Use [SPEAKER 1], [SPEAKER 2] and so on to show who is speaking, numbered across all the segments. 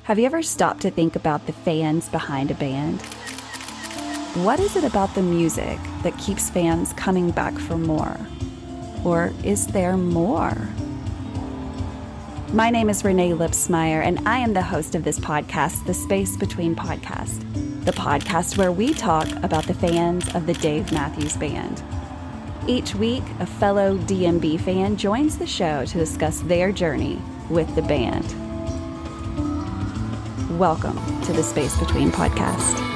[SPEAKER 1] Have you ever stopped to think about the fans behind a band? What is it about the music that keeps fans coming back for more? Or is there more? My name is Renae Lipsmeyer, and I am the host of this podcast, The Space Between Podcast, the podcast where we talk about the fans of the Dave Matthews Band. Each week, a fellow DMB fan joins the show to discuss their journey with the band. Welcome to the Space Between Podcast.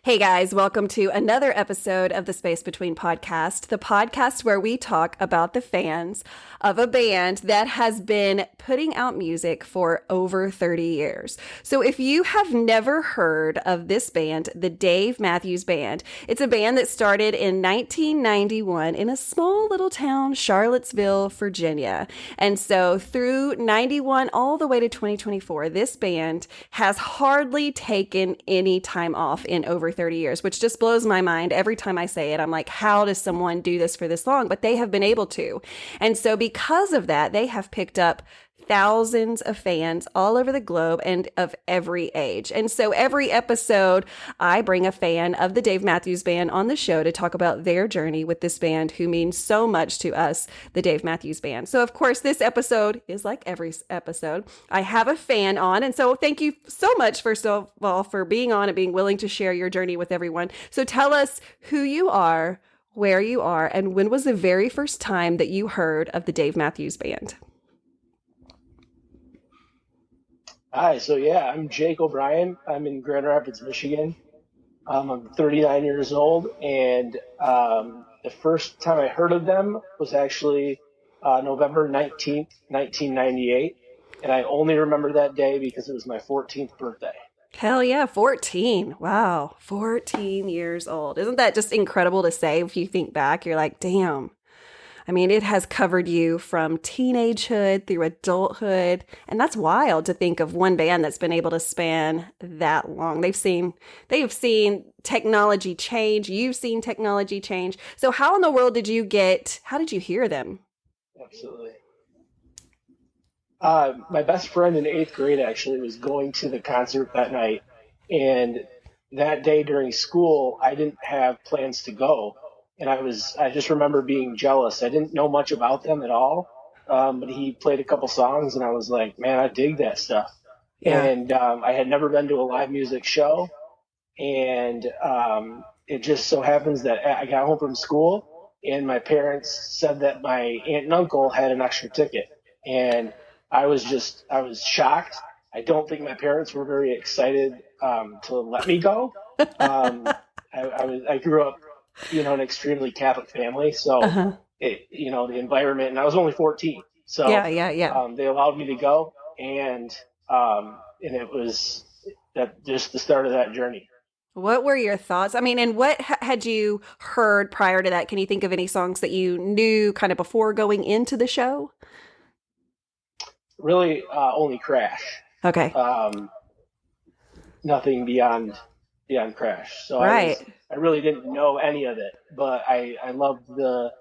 [SPEAKER 1] Hey guys, welcome to another episode of the Space Between Podcast, the podcast where we talk about the fans of a band that has been putting out music for over 30 years. So if you have never heard of this band, the Dave Matthews Band, it's a band that started in 1991 in a small little town, Charlottesville, Virginia. And so through 91 all the way to 2024, this band has hardly taken any time off in over 30 years, which just blows my mind. Every time I say it, I'm like, how does someone do this for this long? But they have been able to. And so because of that, they have picked up thousands of fans all over the globe and of every age. And so every episode, I bring a fan of the Dave Matthews Band on the show to talk about their journey with this band who means so much to us, the Dave Matthews Band. So of course, this episode is like every episode. I have a fan on. And so thank you so much, first of all, for being on and being willing to share your journey with everyone. So tell us who you are, where you are, and when was the very first time that you heard of the Dave Matthews Band?
[SPEAKER 2] Hi, I'm Jake O'Brien. I'm in Grand Rapids, Michigan. I'm 39 years old, and the first time I heard of them was actually November 19th, 1998, and I only remember that day because it was my 14th birthday.
[SPEAKER 1] Hell yeah, 14. Wow, 14 years old. Isn't that just incredible to say? If you think back, you're like, damn. I mean, it has covered you from teenagehood through adulthood. And that's wild to think of one band that's been able to span that long. They've seen technology change. You've seen technology change. So how in the world how did you hear them?
[SPEAKER 2] Absolutely. My best friend in 8th grade actually was going to the concert that night. And that day during school, I didn't have plans to go. And I just remember being jealous. I didn't know much about them at all. But he played a couple songs and I was like, man, I dig that stuff. Yeah. And I had never been to a live music show. And it just so happens that I got home from school and my parents said that my aunt and uncle had an extra ticket. And I was shocked. I don't think my parents were very excited to let me go. I grew up an extremely Catholic family. So, the environment, and I was only 14. So, they allowed me to go. And it was just the start of that journey.
[SPEAKER 1] What were your thoughts? I mean, and what had you heard prior to that? Can you think of any songs that you knew kind of before going into the show?
[SPEAKER 2] Really, only Crash.
[SPEAKER 1] Okay.
[SPEAKER 2] Nothing beyond Crash. So
[SPEAKER 1] right.
[SPEAKER 2] I really didn't know any of it, but I loved the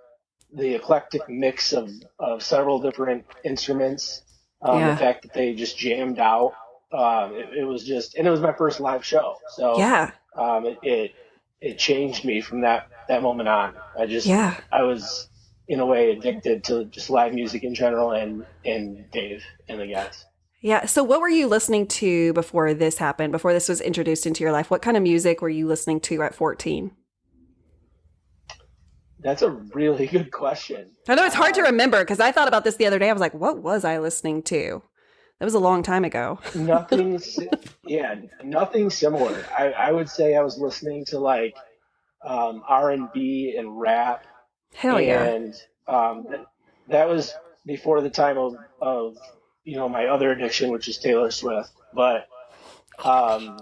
[SPEAKER 2] eclectic mix of several different instruments. The fact that they just jammed out. It was my first live show. So it changed me from that moment on. I was in a way addicted to just live music in general and Dave and the guys.
[SPEAKER 1] Yeah. So what were you listening to before this happened, before this was introduced into your life? What kind of music were you listening to at 14?
[SPEAKER 2] That's a really good question.
[SPEAKER 1] I know it's hard to remember because I thought about this the other day. I was like, what was I listening to? That was a long time ago.
[SPEAKER 2] Nothing similar. I would say I was listening to like R&B and rap.
[SPEAKER 1] Hell yeah.
[SPEAKER 2] And that was before the time of my other addiction, which is Taylor Swift. But R&B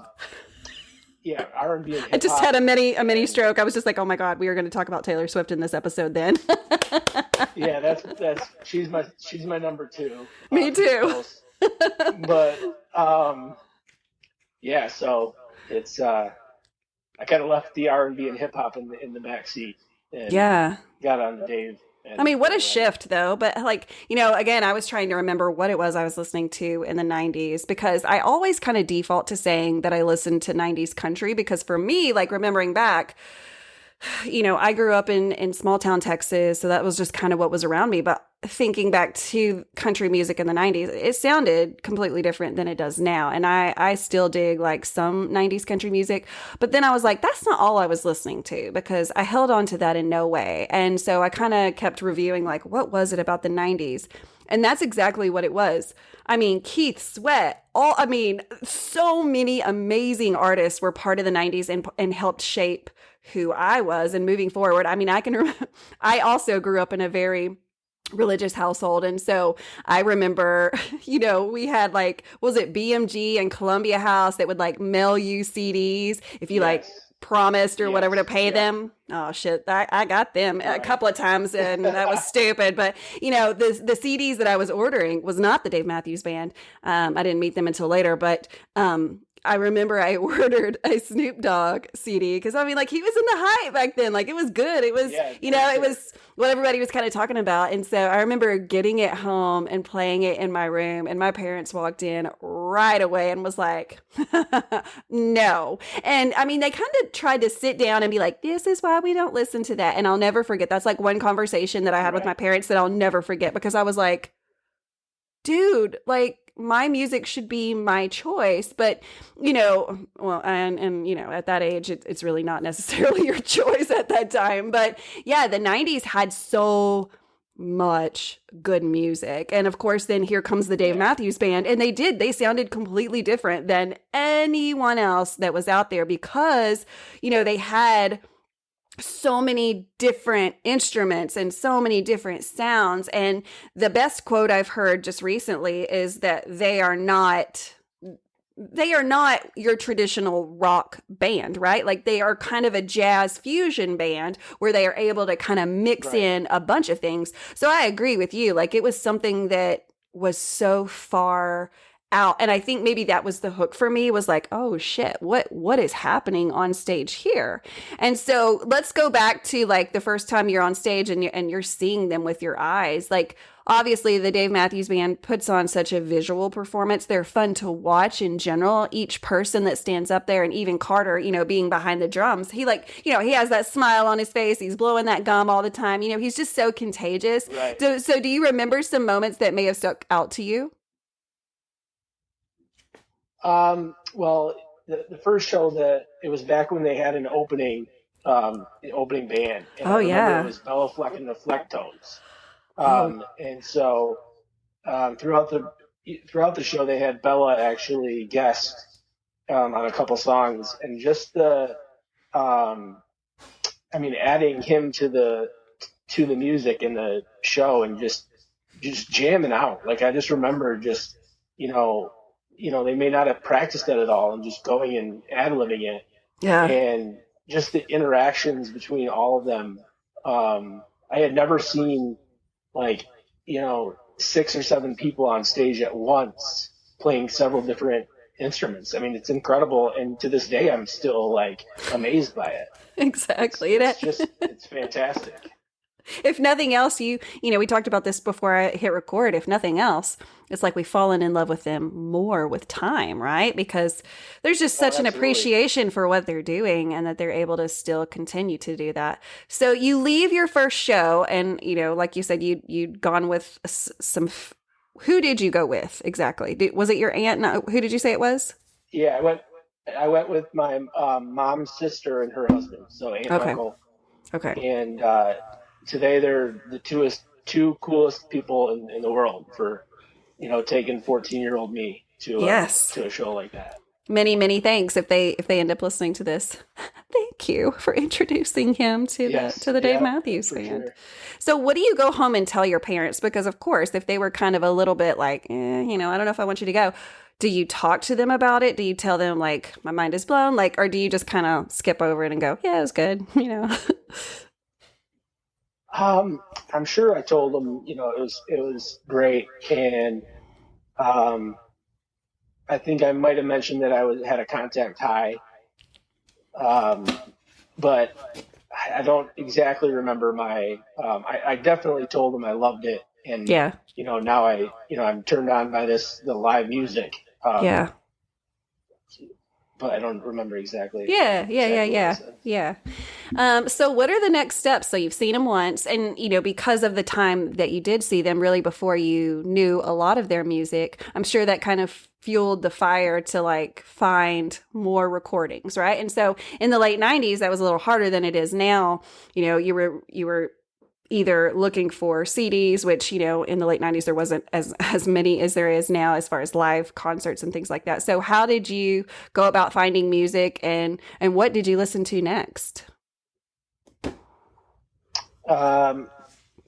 [SPEAKER 2] and hip-hop.
[SPEAKER 1] I just had a mini stroke. I was just like, oh my God, we are going to talk about Taylor Swift in this episode then.
[SPEAKER 2] Yeah, that's she's my number two.
[SPEAKER 1] Me too.
[SPEAKER 2] But so it's I kind of left the R&B and hip hop in the back seat. and
[SPEAKER 1] Yeah.
[SPEAKER 2] got on the Dave
[SPEAKER 1] I mean, what a
[SPEAKER 2] bandwagon.
[SPEAKER 1] shift, though. But, like, again, I was trying to remember what it was I was listening to in the 90s because I always kind of default to saying that I listened to 90s country because for me, like, remembering back, I grew up in small town Texas, so that was just kind of what was around me. But thinking back to country music in the 90s, it sounded completely different than it does now. And I still dig like some 90s country music. But then I was like, that's not all I was listening to because I held on to that in no way. And so I kind of kept reviewing like, what was it about the 90s? And that's exactly what it was. I mean, Keith Sweat, so many amazing artists were part of the 90s and helped shape who I was and moving forward. I mean, I also grew up in a very religious household. And so I remember, we had like, was it BMG and Columbia House that would like mail you CDs if you like
[SPEAKER 2] Yes.
[SPEAKER 1] promised or whatever to
[SPEAKER 2] Yes.
[SPEAKER 1] pay
[SPEAKER 2] Yeah.
[SPEAKER 1] them. Oh shit. I got them a
[SPEAKER 2] Right.
[SPEAKER 1] couple of times and that was stupid. But the CDs that I was ordering was not the Dave Matthews Band. I didn't meet them until later, but, I remember I ordered a Snoop Dogg CD because like he was in the hype back then. Like it was good. It was,
[SPEAKER 2] Yeah.
[SPEAKER 1] it was what everybody was kind of talking about. And so I remember getting it home and playing it in my room. And my parents walked in right away and was like, no. And I mean, they kind of tried to sit down and be like, this is why we don't listen to that. And I'll never forget. That's like one conversation that I had with my
[SPEAKER 2] Right.
[SPEAKER 1] parents that I'll never forget because I was like, dude, like my music should be my choice. But, well, and at that age, it's really not necessarily your choice at that time. But yeah, the 90s had so much good music. And of course, then here comes the Dave
[SPEAKER 2] Yeah.
[SPEAKER 1] Matthews Band. And they sounded completely different than anyone else that was out there because, they had so many different instruments and so many different sounds. And the best quote I've heard just recently is that they are not your traditional rock band, right? Like they are kind of a jazz fusion band where they are able to kind of mix
[SPEAKER 2] Right.
[SPEAKER 1] in a bunch of things. So I agree with you. Like it was something that was so far out. And I think maybe that was the hook for me was like, oh shit, what is happening on stage here? And so let's go back to like the first time you're on stage and you're seeing them with your eyes. Like obviously the Dave Matthews Band puts on such a visual performance. They're fun to watch in general. Each person that stands up there and even Carter, being behind the drums, he he has that smile on his face. He's blowing that gum all the time. He's just so contagious.
[SPEAKER 2] Right.
[SPEAKER 1] So do you remember some moments that may have stuck out to you?
[SPEAKER 2] Well, the first show that it was back when they had the opening band, and I
[SPEAKER 1] Oh
[SPEAKER 2] remember it
[SPEAKER 1] yeah.
[SPEAKER 2] was Bella Fleck and the Flecktones.
[SPEAKER 1] Oh,
[SPEAKER 2] And so throughout the show, they had Bella actually guest on a couple songs, and just adding him to the music in the show and just jamming out. Like I just remember just you know they may not have practiced it at all and just going and ad-libbing it
[SPEAKER 1] yeah.
[SPEAKER 2] and just the interactions between all of them. I had never seen like, 6 or 7 people on stage at once playing several different instruments. I mean, it's incredible. And to this day, I'm still like amazed by it.
[SPEAKER 1] Exactly.
[SPEAKER 2] It's fantastic.
[SPEAKER 1] If nothing else, we talked about this before I hit record. If nothing else, it's like we've fallen in love with them more with time, right? Because there's just
[SPEAKER 2] Oh,
[SPEAKER 1] such an
[SPEAKER 2] absolutely.
[SPEAKER 1] appreciation for what they're doing and that they're able to still continue to do that. So you leave your first show and, like you said, you'd gone with who did you go with exactly? Was it your aunt? No, who did you say it was?
[SPEAKER 2] Yeah, I went with my mom's sister and her husband, so aunt and
[SPEAKER 1] Okay.
[SPEAKER 2] uncle.
[SPEAKER 1] Okay.
[SPEAKER 2] And today they're the two coolest people in the world for taking 14-year-old me
[SPEAKER 1] Yes.
[SPEAKER 2] to a show like that.
[SPEAKER 1] Many, many thanks if they end up listening to this. Thank you for introducing him to
[SPEAKER 2] Yes,
[SPEAKER 1] the Dave
[SPEAKER 2] yeah,
[SPEAKER 1] Matthews
[SPEAKER 2] for
[SPEAKER 1] Band.
[SPEAKER 2] sure.
[SPEAKER 1] So what do you go home and tell your parents? Because of course, if they were kind of a little bit like, I don't know if I want you to go, do you talk to them about it? Do you tell them like my mind is blown? Like, or do you just kind of skip over it and go, yeah, it was good,
[SPEAKER 2] I'm sure I told them, it was great, and I think I might have mentioned that had a contact high, but I don't exactly remember I definitely told them I loved it. And,
[SPEAKER 1] Yeah.
[SPEAKER 2] now I'm turned on by the live music.
[SPEAKER 1] Yeah.
[SPEAKER 2] But I don't remember
[SPEAKER 1] Yeah.
[SPEAKER 2] what I said.
[SPEAKER 1] Yeah. So what are the next steps? So you've seen them once, and because of the time that you did see them, really before you knew a lot of their music, I'm sure that kind of fueled the fire to like find more recordings, right? And so in the late 90s, that was a little harder than it is now. You were either looking for CDs, which, in the late 90s, there wasn't as many as there is now as far as live concerts and things like that. So how did you go about finding music, and what did you listen to next?
[SPEAKER 2] Um,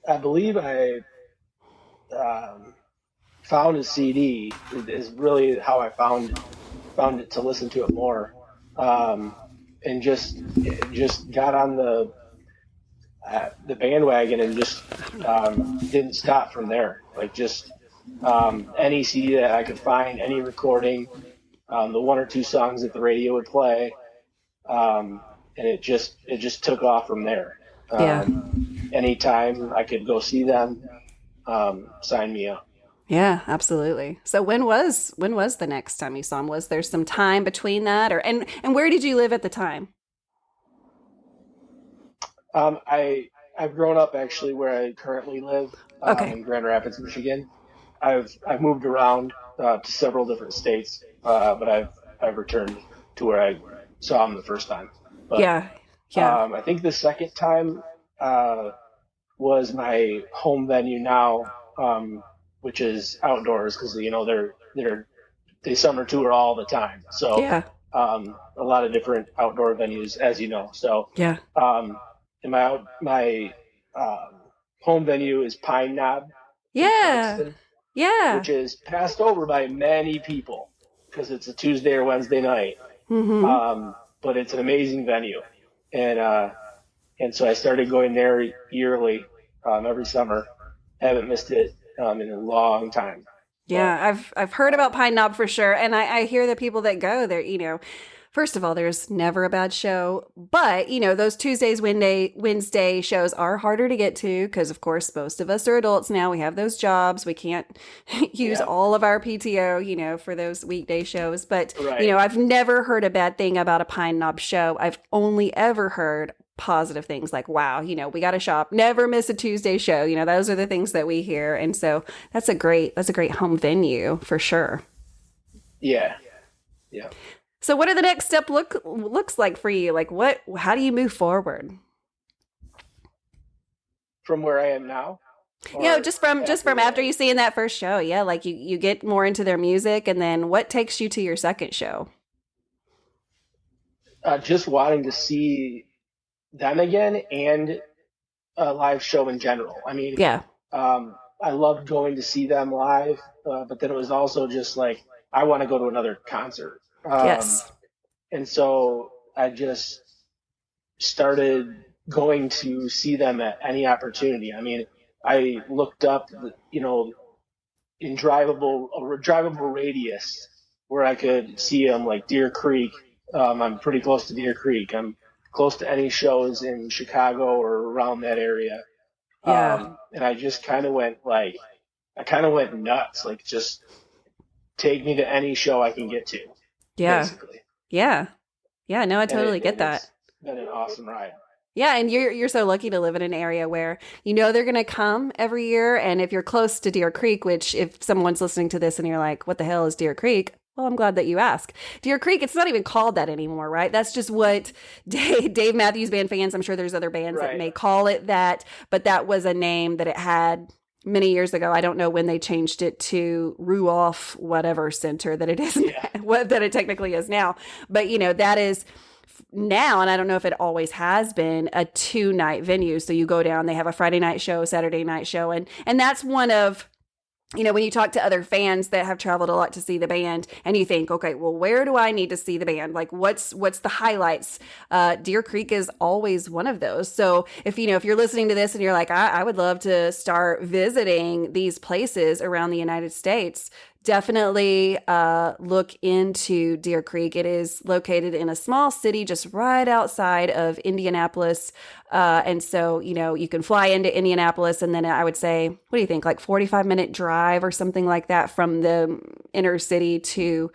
[SPEAKER 2] I believe I um, found a CD is really how I found it to listen to it more, and just got on the bandwagon and just didn't stop from there. Like just any CD that I could find, any recording, the one or two songs that the radio would play, and it just took off from there.
[SPEAKER 1] Yeah.
[SPEAKER 2] Anytime I could go see them, sign me up.
[SPEAKER 1] Yeah, absolutely. So when was the next time you saw him? Was there some time between that, and where did you live at the time?
[SPEAKER 2] I've grown up actually where I currently live,
[SPEAKER 1] Okay.
[SPEAKER 2] in Grand Rapids, Michigan. I've moved around to several different states, but I've returned to where I saw him the first time. But
[SPEAKER 1] Yeah. Yeah.
[SPEAKER 2] I think the second time was my home venue now, which is outdoors because they summer tour all the time. So
[SPEAKER 1] Yeah.
[SPEAKER 2] a lot of different outdoor venues, as you know. So
[SPEAKER 1] Yeah.
[SPEAKER 2] and my home venue is Pine Knob in
[SPEAKER 1] Yeah.
[SPEAKER 2] Clarkston,
[SPEAKER 1] Yeah.
[SPEAKER 2] which is passed over by many people because it's a Tuesday or Wednesday night.
[SPEAKER 1] Mm-hmm.
[SPEAKER 2] But it's an amazing venue, and so I started going there yearly, every summer. Haven't missed it in a long time. But
[SPEAKER 1] Yeah, I've heard about Pine Knob for sure, and I hear the people that go there. First of all, there's never a bad show, but those Tuesdays, Wednesday shows are harder to get to because, of course, most of us are adults now. We have those jobs. We can't use
[SPEAKER 2] yeah,
[SPEAKER 1] all of our PTO, for those weekday shows. But
[SPEAKER 2] right.
[SPEAKER 1] I've never heard a bad thing about a Pine Knob show. I've only ever heard positive things like, wow, we got to shop, never miss a Tuesday show. Those are the things that we hear. And so that's a great home venue for sure.
[SPEAKER 2] Yeah, yeah.
[SPEAKER 1] So what do the next step looks like for you? Like how do you move forward?
[SPEAKER 2] From where I am now, or
[SPEAKER 1] Just from after you see in that first show. Yeah, like you get more into their music, and then what takes you to your second show?
[SPEAKER 2] just wanting to see them again and a live show in general. I mean,
[SPEAKER 1] Yeah.
[SPEAKER 2] I loved going to see them live, but then it was also just like I want to go to another concert,
[SPEAKER 1] Yes.
[SPEAKER 2] and so I just started going to see them at any opportunity. I mean, I looked up, in drivable radius where I could see them, like Deer Creek. I'm pretty close to Deer Creek. I'm close to any shows in Chicago or around that area.
[SPEAKER 1] Yeah.
[SPEAKER 2] And I just kind of went nuts. Like, just take me to any show I can get to,
[SPEAKER 1] Yeah.
[SPEAKER 2] basically.
[SPEAKER 1] Yeah. Yeah. No, I
[SPEAKER 2] And
[SPEAKER 1] totally get that.
[SPEAKER 2] it's been an awesome ride.
[SPEAKER 1] Yeah, and you're so lucky to live in an area where they're going to come every year, and if you're close to Deer Creek, which if someone's listening to this and you're like, "What the hell is Deer Creek?" Well, I'm glad that you ask. Deer Creek, it's not even called that anymore, right? That's just what Dave Matthews Band fans, I'm sure there's other bands that
[SPEAKER 2] Right.
[SPEAKER 1] may call it that, but that was a name that it had many years ago. I don't know when they changed it to Ruoff whatever center that it is
[SPEAKER 2] Yeah.
[SPEAKER 1] what that it technically is now. But that is now, and I don't know if it always has been, a 2-night venue. So you go down, they have a Friday night show, Saturday night show, and that's one of when you talk to other fans that have traveled a lot to see the band, and you think, okay, well, where do I need to see the band? Like, what's the highlights? Deer Creek is always one of those. So if you're listening to this and you're like, I would love to start visiting these places around the United States, definitely look into Deer Creek. It is located in a small city just right outside of Indianapolis. And so, you can fly into Indianapolis, and then I would say, what do you think, like 45-minute drive or something like that from the inner city to,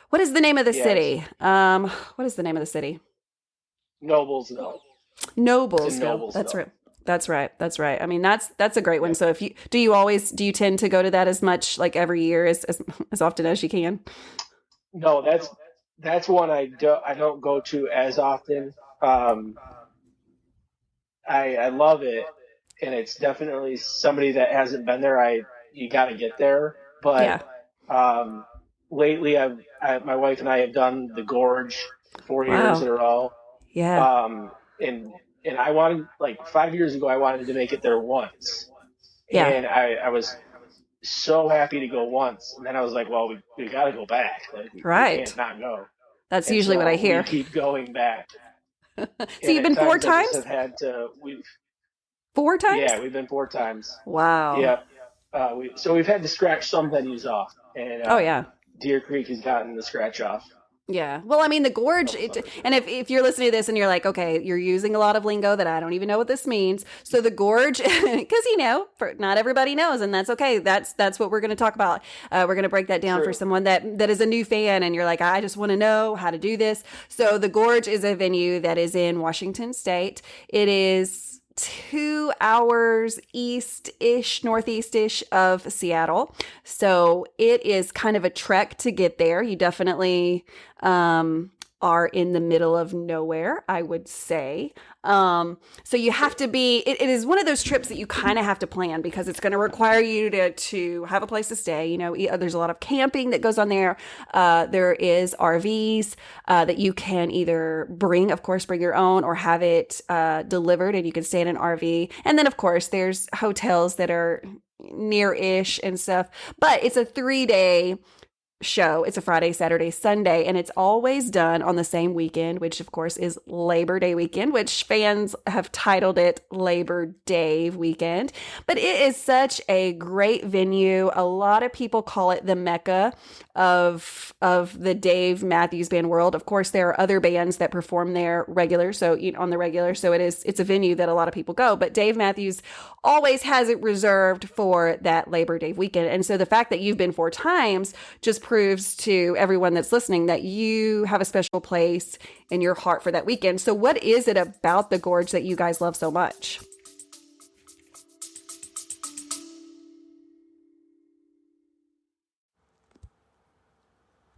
[SPEAKER 1] what is the name of the
[SPEAKER 2] Yes,
[SPEAKER 1] city? What is the name of the city?
[SPEAKER 2] Noblesville. It's in
[SPEAKER 1] Noblesville. That's
[SPEAKER 2] Noblesville.
[SPEAKER 1] right. That's right. That's right. I mean, that's a great one.
[SPEAKER 2] Yeah.
[SPEAKER 1] So if you do you tend to go to that as much, like every year, as often as you can?
[SPEAKER 2] No, that's one I don't go to as often. Um, I love it, and it's definitely somebody that hasn't been there. You got to get there. But
[SPEAKER 1] Yeah.
[SPEAKER 2] um, lately, my wife and I have done the Gorge 4 years
[SPEAKER 1] Wow.
[SPEAKER 2] in a row.
[SPEAKER 1] Yeah.
[SPEAKER 2] Um, and I wanted, like, 5 years ago, I wanted to make it there once,
[SPEAKER 1] Yeah.
[SPEAKER 2] and I was so happy to go once, and then I was like, well, we got to go back. Like, we
[SPEAKER 1] Right.
[SPEAKER 2] can't not go.
[SPEAKER 1] That's
[SPEAKER 2] And
[SPEAKER 1] usually what I
[SPEAKER 2] so we
[SPEAKER 1] hear.
[SPEAKER 2] keep going back.
[SPEAKER 1] So
[SPEAKER 2] And
[SPEAKER 1] you've
[SPEAKER 2] at
[SPEAKER 1] been four
[SPEAKER 2] times I just
[SPEAKER 1] times?
[SPEAKER 2] have had to,
[SPEAKER 1] Four times?
[SPEAKER 2] yeah, we've been 4 times.
[SPEAKER 1] Wow.
[SPEAKER 2] Yeah. So we've had to scratch some venues off, and
[SPEAKER 1] Oh yeah.
[SPEAKER 2] Deer Creek has gotten the scratch off
[SPEAKER 1] Yeah. Well, I mean, the
[SPEAKER 2] a
[SPEAKER 1] gorge,
[SPEAKER 2] couple times.
[SPEAKER 1] and if you're listening to this and you're like, okay, you're using a lot of lingo that I don't even know what this means. So the gorge, because not everybody knows, and that's okay. That's what we're going to talk about. We're going to break that down for
[SPEAKER 2] True.
[SPEAKER 1] someone that is a new fan, and you're like, I just want to know how to do this. So the gorge is a venue that is in Washington State. It is 2 hours east-ish, northeast-ish of Seattle. So it is kind of a trek to get there. You definitely are in the middle of nowhere, I would say. So you have to it is one of those trips that you kind of have to plan because it's going to require you to have a place to stay. There's a lot of camping that goes on there. There is RVs that you can either bring your own, or have it delivered and you can stay in an RV. And then, of course, there's hotels that are near-ish and stuff. But it's a 3-day show. It's a Friday, Saturday, Sunday, and it's always done on the same weekend, which of course is Labor Day weekend, which fans have titled it Labor Day weekend. But it is such a great venue. A lot of people call it the Mecca of the Dave Matthews Band world. Of course, there are other bands that perform there regular, so on the regular. So it's a venue that a lot of people go, but Dave Matthews always has it reserved for that Labor Day weekend. And so the fact that you've been 4 times just proves to everyone that's listening that you have a special place in your heart for that weekend. So what is it about the Gorge that you guys love so much?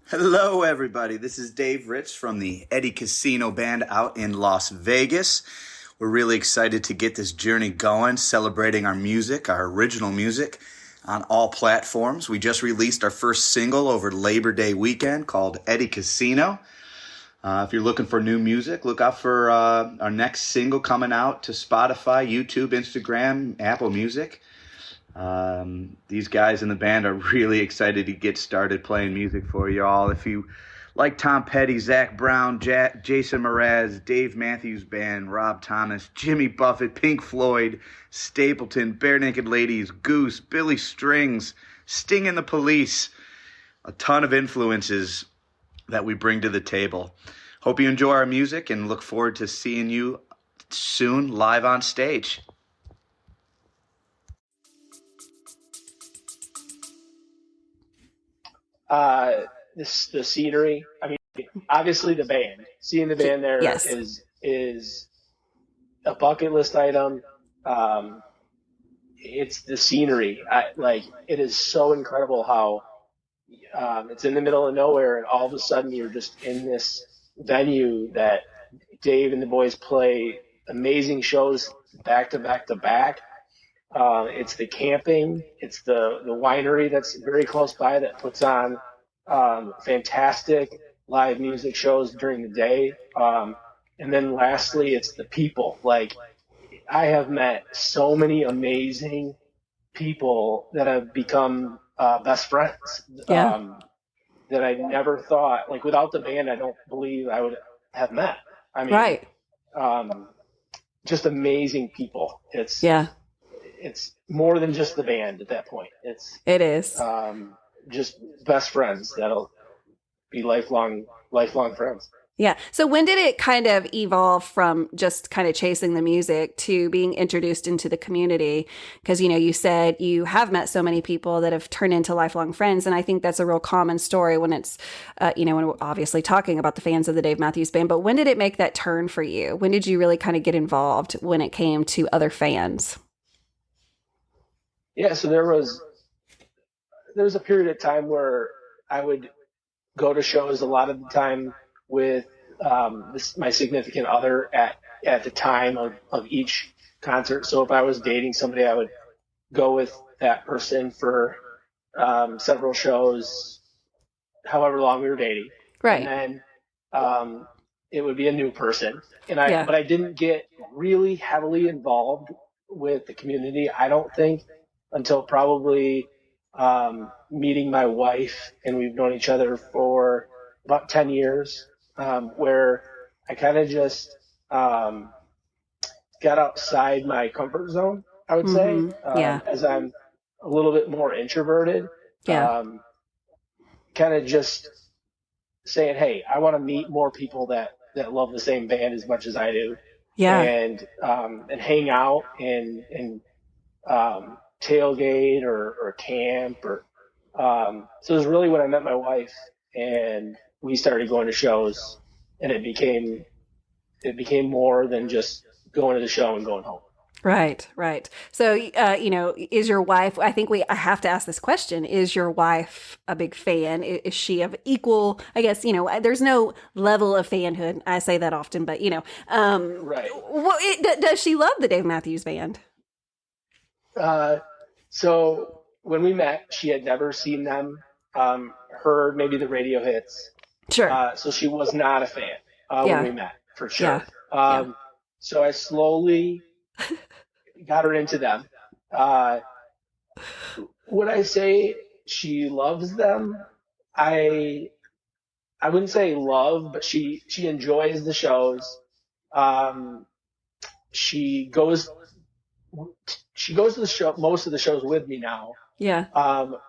[SPEAKER 3] Hello, everybody. This is Dave Rich from the Eddie Casino Band out in Las Vegas. We're really excited to get this journey going, celebrating our music, our original music, on all platforms. We just released our first single over Labor Day weekend called Eddie Casino. If you're looking for new music, look out for our next single coming out to Spotify, YouTube, Instagram, Apple Music. These guys in the band are really excited to get started playing music for you all. If you like Tom Petty, Zach Brown, Jason Mraz, Dave Matthews Band, Rob Thomas, Jimmy Buffett, Pink Floyd, Stapleton, Bare Naked Ladies, Goose, Billy Strings, Sting and the Police, a ton of influences that we bring to the table. Hope you enjoy our music and look forward to seeing you soon live on stage.
[SPEAKER 2] The scenery. I mean, obviously the band. Seeing the band there
[SPEAKER 1] Yes.
[SPEAKER 2] is a bucket list item. Um, it's the scenery. It is so incredible how it's in the middle of nowhere, and all of a sudden you're just in this venue that Dave and the boys play amazing shows back to back to back. It's the camping. It's the winery that's very close by that puts on fantastic live music shows during the day. And then lastly, it's the people. Like, I have met so many amazing people that have become best friends
[SPEAKER 1] Yeah.
[SPEAKER 2] that I never thought, like, without the band, I don't believe I would have met. I mean,
[SPEAKER 1] Right.
[SPEAKER 2] um, just amazing people.
[SPEAKER 1] Yeah,
[SPEAKER 2] It's more than just the band at that point. It's
[SPEAKER 1] it is.
[SPEAKER 2] um, just best friends that'll be lifelong friends.
[SPEAKER 1] Yeah. So when did it kind of evolve from just kind of chasing the music to being introduced into the community? Because, you said you have met so many people that have turned into lifelong friends. And I think that's a real common story when it's, when we're obviously talking about the fans of the Dave Matthews Band. But when did it make that turn for you? When did you really kind of get involved when it came to other fans?
[SPEAKER 2] Yeah. So there was a period of time where I would go to shows a lot of the time with my significant other at the time of each concert. So if I was dating somebody, I would go with that person for several shows, however long we were dating.
[SPEAKER 1] Right.
[SPEAKER 2] And then it would be a new person. But I didn't get really heavily involved with the community, I don't think, until probably meeting my wife, and we've known each other for about 10 years, where I kind of just got outside my comfort zone, I would say, as I'm a little bit more introverted. Kind of just saying, hey, I want to meet more people that love the same band as much as I do. Yeah. And hang out and tailgate or camp or so it was really when I met my wife and we started going to shows, and it became more than just going to the show and going home.
[SPEAKER 1] Right. So, is your wife, I have to ask this question, is your wife a big fan? Is she of equal, I guess, there's no level of fanhood. I say that often, but,
[SPEAKER 2] right.
[SPEAKER 1] Does she love the Dave Matthews Band?
[SPEAKER 2] So when we met, she had never seen them, heard maybe the radio hits.
[SPEAKER 1] Sure.
[SPEAKER 2] So she was not a fan when we met, for sure. So I slowly got her into them. Would I say she loves them? I wouldn't say love, but she enjoys the shows. She goes to the show, most of the shows with me now. Yeah.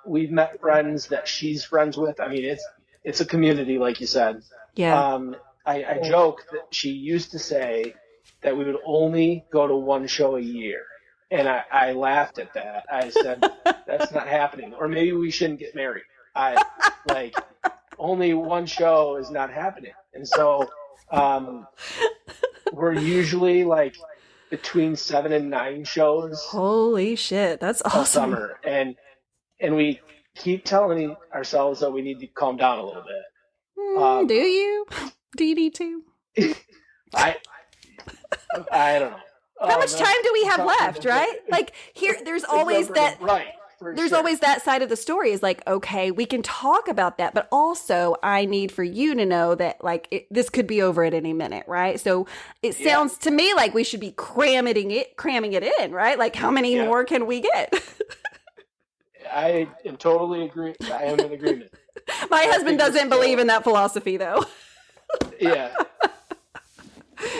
[SPEAKER 2] We've met friends that she's friends with. I mean, it's a community, like you said. Yeah. I joke that she used to say that we would only go to one show a year. And I laughed at that. I said, that's not happening. Or maybe we shouldn't get married. Only one show is not happening. And so, we're usually between 7 and 9 shows.
[SPEAKER 1] Holy shit. That's awesome.
[SPEAKER 2] Summer. And we keep telling ourselves that we need to calm down a little bit.
[SPEAKER 1] Do you? Do you need to?
[SPEAKER 2] I don't know.
[SPEAKER 1] How much time do we have left, right? There's always that.
[SPEAKER 2] Right.
[SPEAKER 1] There's always that side of the story is okay, we can talk about that, but also I need for you to know that this could be over at any minute, right? So it sounds to me like we should be cramming it in, right? How many more can we get?
[SPEAKER 2] I am totally agree. I am in agreement.
[SPEAKER 1] My husband doesn't believe in that philosophy, though.
[SPEAKER 2] Yeah.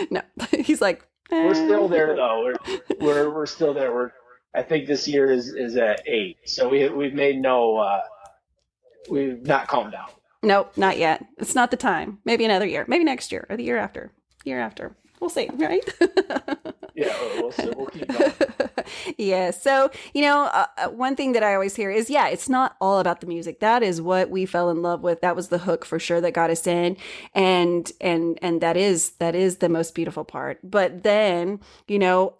[SPEAKER 1] No, he's like,
[SPEAKER 2] we're still there though. We're still there. I think this year is at 8. So we've made we've not calmed down.
[SPEAKER 1] Nope, not yet. It's not the time. Maybe another year. Maybe next year or the year after. We'll see, right?
[SPEAKER 2] Yeah, we'll see. We'll keep going.
[SPEAKER 1] Yeah. So, one thing that I always hear is, it's not all about the music. That is what we fell in love with. That was the hook for sure that got us in. And that is the most beautiful part. But then,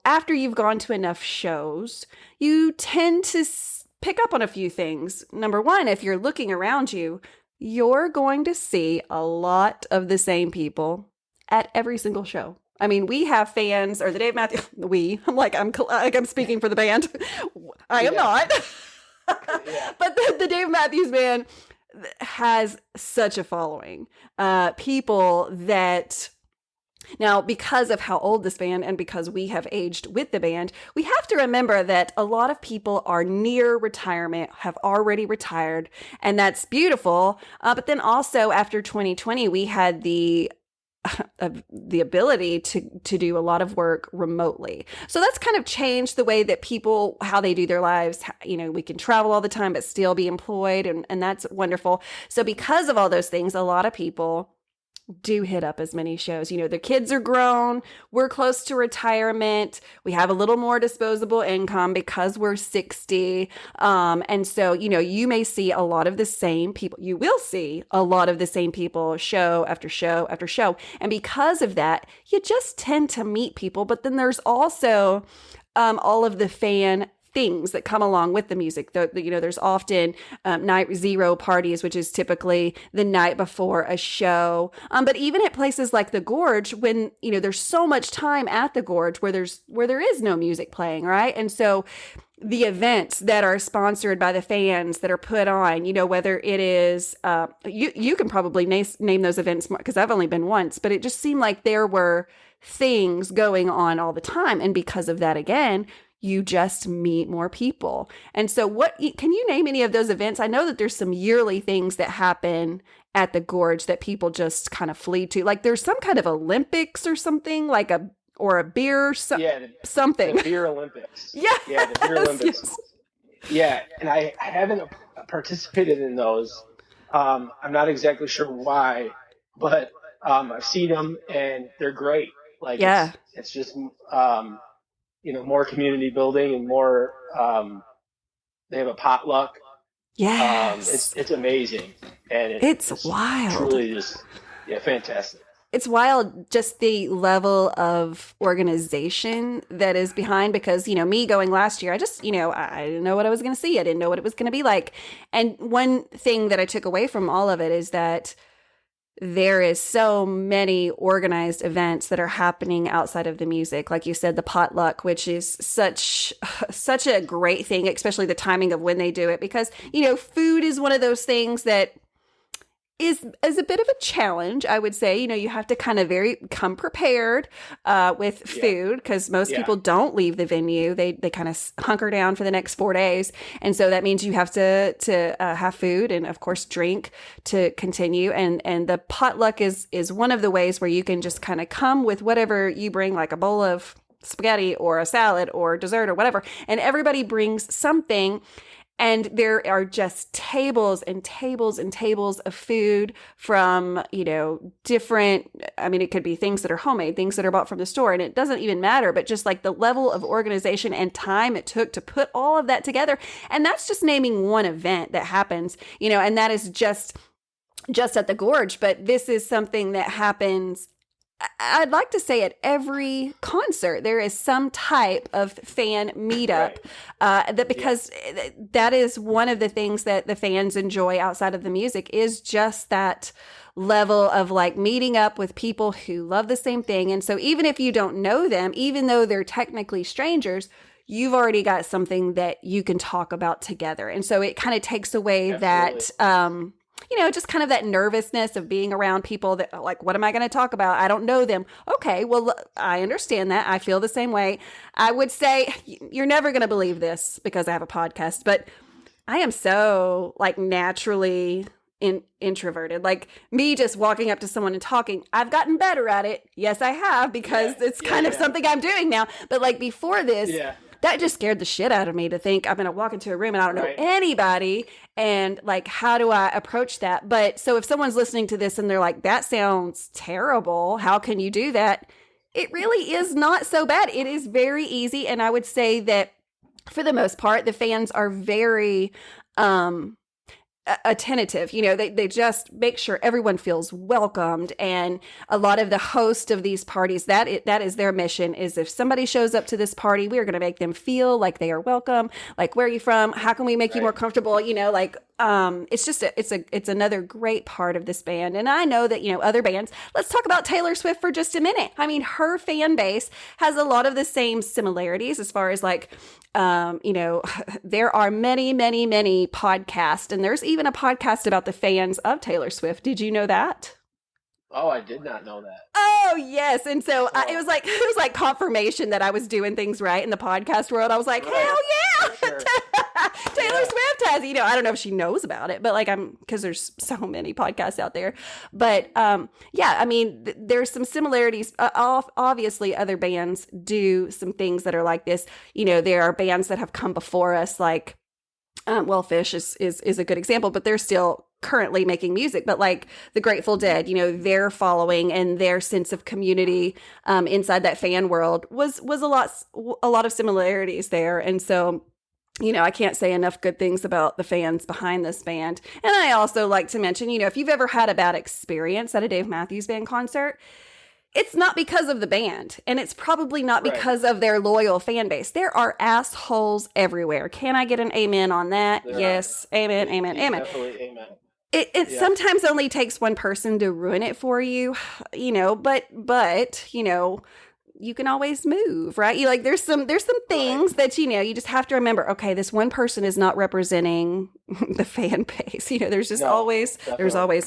[SPEAKER 1] after you've gone to enough shows, you tend to pick up on a few things. Number one, if you're looking around you, you're going to see a lot of the same people at every single show. I mean, we have fans, or the Dave Matthews, I'm speaking for the band. I am not. But the Dave Matthews Band has such a following. People that, now, because of how old this band and because we have aged with the band, we have to remember that a lot of people are near retirement, have already retired, and that's beautiful. But then also after 2020, we had the the ability to do a lot of work remotely. So that's kind of changed the way that people, how they do their lives. You know, we can travel all the time, but still be employed. And that's wonderful. So because of all those things, a lot of people do hit up as many shows. You know, the kids are grown, we're close to retirement, we have a little more disposable income because we're 60. And so, you know, you may see a lot of the same people, you will see a lot of the same people show after show after show. And because of that, you just tend to meet people. But then there's also all of the fan things that come along with the music. You know, there's often night zero parties, which is typically the night before a show. But even at places like the Gorge, when, you know, there's so much time at the Gorge where there is no music playing, right? And so the events that are sponsored by the fans that are put on, you know, whether it is, you can probably name those events because I've only been once, but it just seemed like there were things going on all the time. And because of that, again, you just meet more people. And so can you name any of those events? I know that there's some yearly things that happen at the Gorge that people just kind of flee to. Like there's some kind of Olympics or something, like a beer, something.
[SPEAKER 2] The beer Olympics.
[SPEAKER 1] Yeah.
[SPEAKER 2] Yeah, the beer Olympics. Yes. Yeah, and I haven't participated in those. I'm not exactly sure why, but I've seen them and they're great. Like it's just you know, more community building and more, they have a potluck.
[SPEAKER 1] Yes.
[SPEAKER 2] It's amazing. And
[SPEAKER 1] it's wild.
[SPEAKER 2] Truly just, fantastic.
[SPEAKER 1] It's wild, just the level of organization that is behind, because, you know, me going last year, I just, you know, I didn't know what I was going to see. I didn't know what it was going to be like. And one thing that I took away from all of it is that there is so many organized events that are happening outside of the music. Like you said, the potluck, which is such a great thing, especially the timing of when they do it, because, you know, food is one of those things that is a bit of a challenge, I would say. You know, you have to kind of come prepared with food, because most people don't leave the venue. They kind of hunker down for the next 4 days. And so that means you have to have food and, of course, drink to continue. And the potluck is one of the ways where you can just kind of come with whatever you bring, like a bowl of spaghetti or a salad or dessert or whatever. And everybody brings something. And there are just tables and tables and tables of food from, you know, different, I mean, it could be things that are homemade, things that are bought from the store, and it doesn't even matter, but just like the level of organization and time it took to put all of that together. And that's just naming one event that happens, you know, and that is just at the Gorge. But this is something that happens, I'd like to say, at every concert. There is some type of fan meetup, because that is one of the things that the fans enjoy outside of the music, is just that level of like meeting up with people who love the same thing. And so even if you don't know them, even though they're technically strangers, you've already got something that you can talk about together. And so it kind of takes away that, you know, just kind of that nervousness of being around people that like, what am I going to talk about? I don't know them. Okay, well, I understand that. I feel the same way. I would say you're never going to believe this because I have a podcast, but I am so like naturally introverted. Like me just walking up to someone and talking, I've gotten better at it. Yes, I have, because it's kind of something I'm doing now. But like before this, that just scared the shit out of me, to think I'm going to walk into a room and I don't know anybody. And like, how do I approach that? But so if someone's listening to this and they're like, that sounds terrible, how can you do that? It really is not so bad. It is very easy. And I would say that for the most part, the fans are very, attentive. You know, they just make sure everyone feels welcomed. And a lot of the host of these parties, that is their mission, is if somebody shows up to this party, we are going to make them feel like they are welcome. Like, where are you from? How can we make you more comfortable? You know, like, it's just, it's another great part of this band. And I know that, you know, other bands, let's talk about Taylor Swift for just a minute. I mean, her fan base has a lot of the same similarities as far as like, you know, there are many, many, many podcasts, and there's even a podcast about the fans of Taylor Swift. Did you know that?
[SPEAKER 2] Oh, I did not know that.
[SPEAKER 1] Oh, yes. And so it was like confirmation that I was doing things right in the podcast world. I was like, hell yeah.
[SPEAKER 2] Sure.
[SPEAKER 1] Taylor Swift has, I don't know if she knows about it, but like because there's so many podcasts out there. But yeah, I mean, there's some similarities. Obviously, other bands do some things that are like this. There are bands that have come before us, like, well, Fish is a good example, but they're still currently making music. But like the Grateful Dead, their following and their sense of community inside that fan world was a lot of similarities there. And so, I can't say enough good things about the fans behind this band. And I also like to mention, if you've ever had a bad experience at a Dave Matthews Band concert, it's not because of the band, and it's probably not because of their loyal fan base. There are assholes everywhere. Can I get an amen on that? Yes. Amen, amen, amen.
[SPEAKER 2] Definitely amen.
[SPEAKER 1] It sometimes only takes one person to ruin it for you, but you can always move, right? There's some things that, you just have to remember, okay, this one person is not representing the fan base. There's always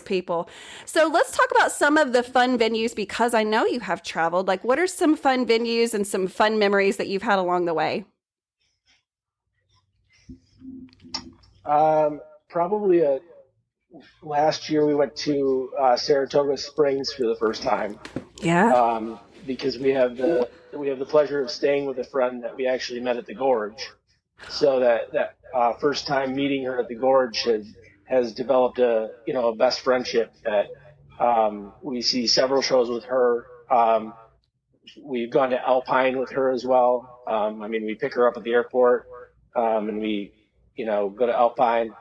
[SPEAKER 1] people. So let's talk about some of the fun venues, because I know you have traveled. Like, what are some fun venues and some fun memories that you've had along the way?
[SPEAKER 2] Probably last year we went to Saratoga Springs for the first time.
[SPEAKER 1] Yeah.
[SPEAKER 2] Because we have the pleasure of staying with a friend that we actually met at the Gorge. So that first time meeting her at the Gorge has developed a best friendship that we see several shows with her. We've gone to Alpine with her as well. We pick her up at the airport and we go to Alpine.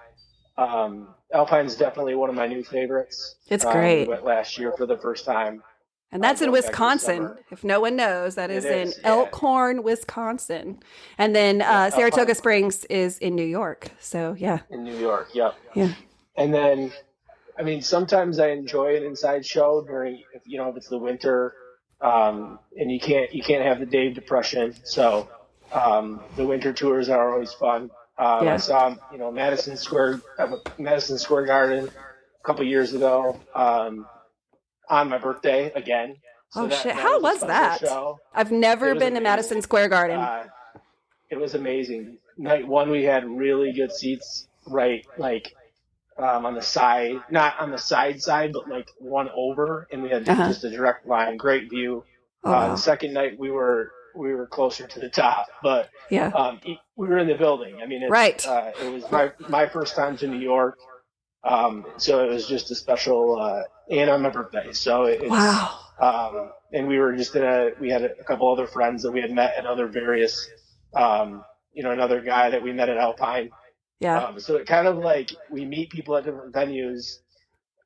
[SPEAKER 2] Alpine's definitely one of my new favorites.
[SPEAKER 1] It's great.
[SPEAKER 2] We went last year for the first time.
[SPEAKER 1] And that's in Wisconsin. If no one knows, that is in Elkhorn, Wisconsin. And then Saratoga Springs is in New York. So, yeah.
[SPEAKER 2] In New York, yep.
[SPEAKER 1] Yeah.
[SPEAKER 2] And then, sometimes I enjoy an inside show during, if it's the winter, and you can't have the Dave depression. So, the winter tours are always fun. I saw, Madison Square Garden a couple years ago. On my birthday again.
[SPEAKER 1] So shit. How was that? I've never been to Madison Square Garden.
[SPEAKER 2] It was amazing. Night one, we had really good seats, right? Like, on the side, not on the side, but like one over, and we had just a direct line, great view. The second night we were closer to the top, but we were in the building. It was my first time to New York. So it was just a special, and on my birthday. So wow. And we were we had a couple other friends that we had met at other various, another guy that we met at Alpine.
[SPEAKER 1] Yeah.
[SPEAKER 2] So it kind of like we meet people at different venues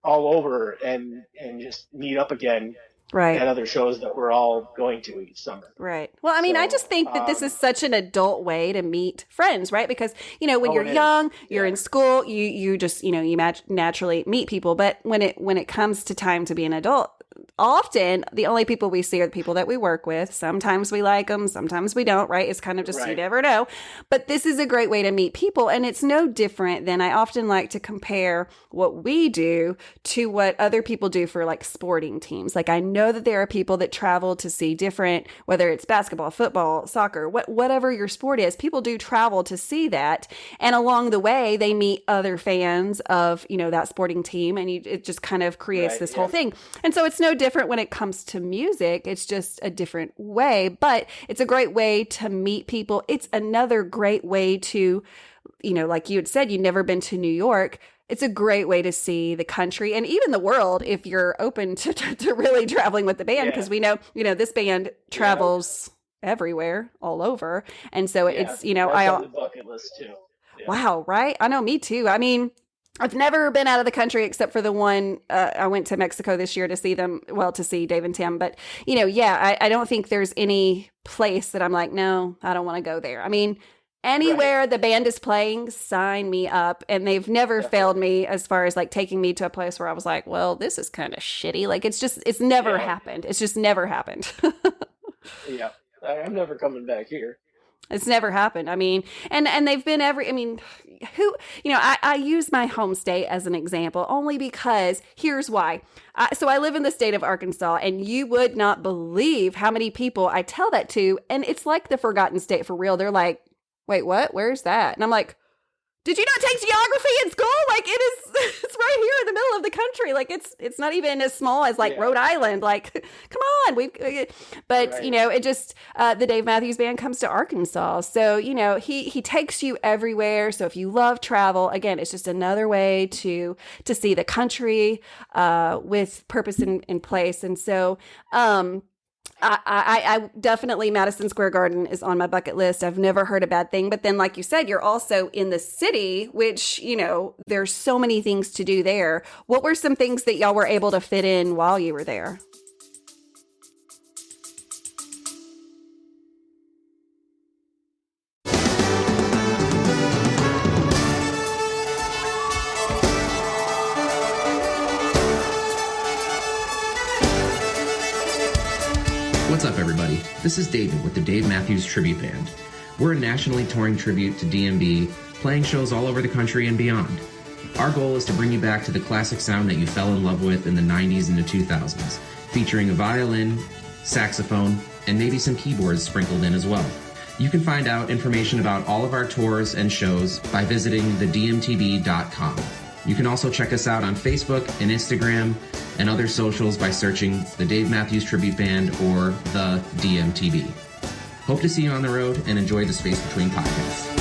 [SPEAKER 2] all over and just meet up again.
[SPEAKER 1] Right.
[SPEAKER 2] At other shows that we're all going to each summer.
[SPEAKER 1] Right. Well, I just think that this is such an adult way to meet friends, right? Because, when you're young, you're in school, you just, you naturally meet people. But when it comes to time to be an adult, often the only people we see are the people that we work with. Sometimes we like them, sometimes we don't, right? It's kind of just, you never know. But this is a great way to meet people. And it's no different than I often like to compare what we do to what other people do for like sporting teams. Like I know that there are people that travel to see different, whether it's basketball, football, soccer, whatever your sport is, people do travel to see that. And along the way, they meet other fans of, that sporting team. And it just kind of creates this whole thing. And so it's no different when it comes to music. It's just a different way, but it's a great way to meet people. It's another great way to, like you had said, you've never been to New York. It's a great way to see the country and even the world if you're open to really traveling with the band, because we know, this band travels everywhere, all over. And so it's,
[SPEAKER 2] that's on the bucket list too. Yeah.
[SPEAKER 1] Wow, right? I know, me too. I've never been out of the country except for the one, I went to Mexico this year to see them, to see Dave and Tim. But, I don't think there's any place that I'm like, no, I don't want to go there. Anywhere the band is playing, sign me up. And they've never failed me as far as like taking me to a place where I was like, well, this is kind of shitty. Like it's never happened. It's just never happened.
[SPEAKER 2] Yeah. I'm never coming back here.
[SPEAKER 1] It's never happened. And they've been I use my home state as an example only because here's why. So I live in the state of Arkansas, and you would not believe how many people I tell that to. And it's like the forgotten state for real. They're like, wait, what? Where's that? And I'm like, did you not take geography in school? Like, it's right here in the middle of the country. Like, it's not even as small as like Rhode Island. Like, come on, but
[SPEAKER 2] Right.
[SPEAKER 1] you know, it just, the Dave Matthews Band comes to Arkansas. So, you know, he takes you everywhere. So if you love travel, again, it's just another way to see the country, with purpose in place. And so, I definitely, Madison Square Garden is on my bucket list. I've never heard a bad thing. But then, like you said, you're also in the city, which, you know, there's so many things to do there. What were some things that y'all were able to fit in while you were there?
[SPEAKER 4] What's up, everybody? This is David with the Dave Matthews Tribute Band. We're a nationally touring tribute to DMB, playing shows all over the country and beyond. Our goal is to bring you back to the classic sound that you fell in love with in the 90s and the 2000s, featuring a violin, saxophone, and maybe some keyboards sprinkled in as well. You can find out information about all of our tours and shows by visiting thedmtb.com. You can also check us out on Facebook and Instagram and other socials by searching the Dave Matthews Tribute Band or the DMTB. Hope to see you on the road and enjoy the Space Between podcast.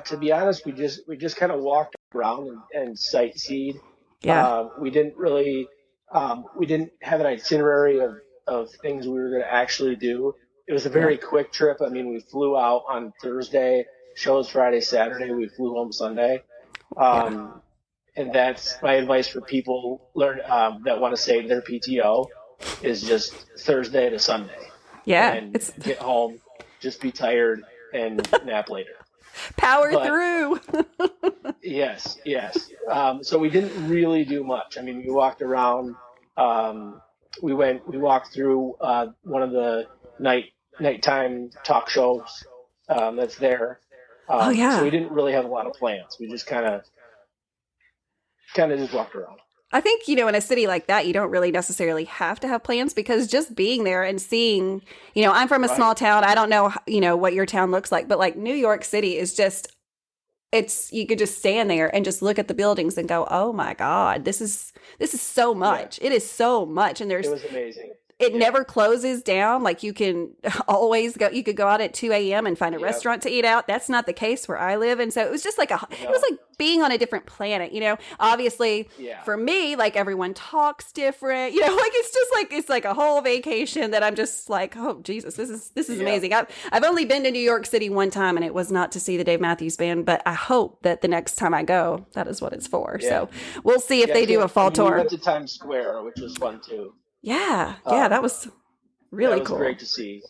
[SPEAKER 2] To be honest, we just kind of walked around and sightseed.
[SPEAKER 1] Yeah.
[SPEAKER 2] We didn't really we didn't have an itinerary of things we were going to actually do. It was a very quick trip. I mean, we flew out on Thursday, shows Friday, Saturday. We flew home Sunday. And that's my advice for people that want to save their PTO is just Thursday to Sunday.
[SPEAKER 1] Yeah.
[SPEAKER 2] And get home, just be tired and nap later.
[SPEAKER 1] Power through.
[SPEAKER 2] Yes. So we didn't really do much. I mean, we walked around. We walked through one of the nighttime talk shows that's there. So we didn't really have a lot of plans. We just kind of just walked around.
[SPEAKER 1] I think, you know, in a city like that, you don't really necessarily have to have plans because just being there and seeing, you know, I'm from a small town. I don't know, you know, what your town looks like, but like New York City is just, you could just stand there and just look at the buildings and go, oh my God, this is so much. Yeah. It is so much. And it was
[SPEAKER 2] amazing.
[SPEAKER 1] It never closes down. Like you can always go, you could go out at 2 a.m. and find a restaurant to eat out. That's not the case where I live. And so it was just like it was like being on a different planet, you know, obviously for me, like everyone talks different, you know, like it's like a whole vacation that I'm just like, oh Jesus, this is amazing. I've only been to New York City one time and it was not to see the Dave Matthews Band, but I hope that the next time I go, that is what it's for. Yeah. So we'll see if they do a fall tour.
[SPEAKER 2] We went to Times Square, which was fun too.
[SPEAKER 1] Yeah, that was really cool.
[SPEAKER 2] Great to see.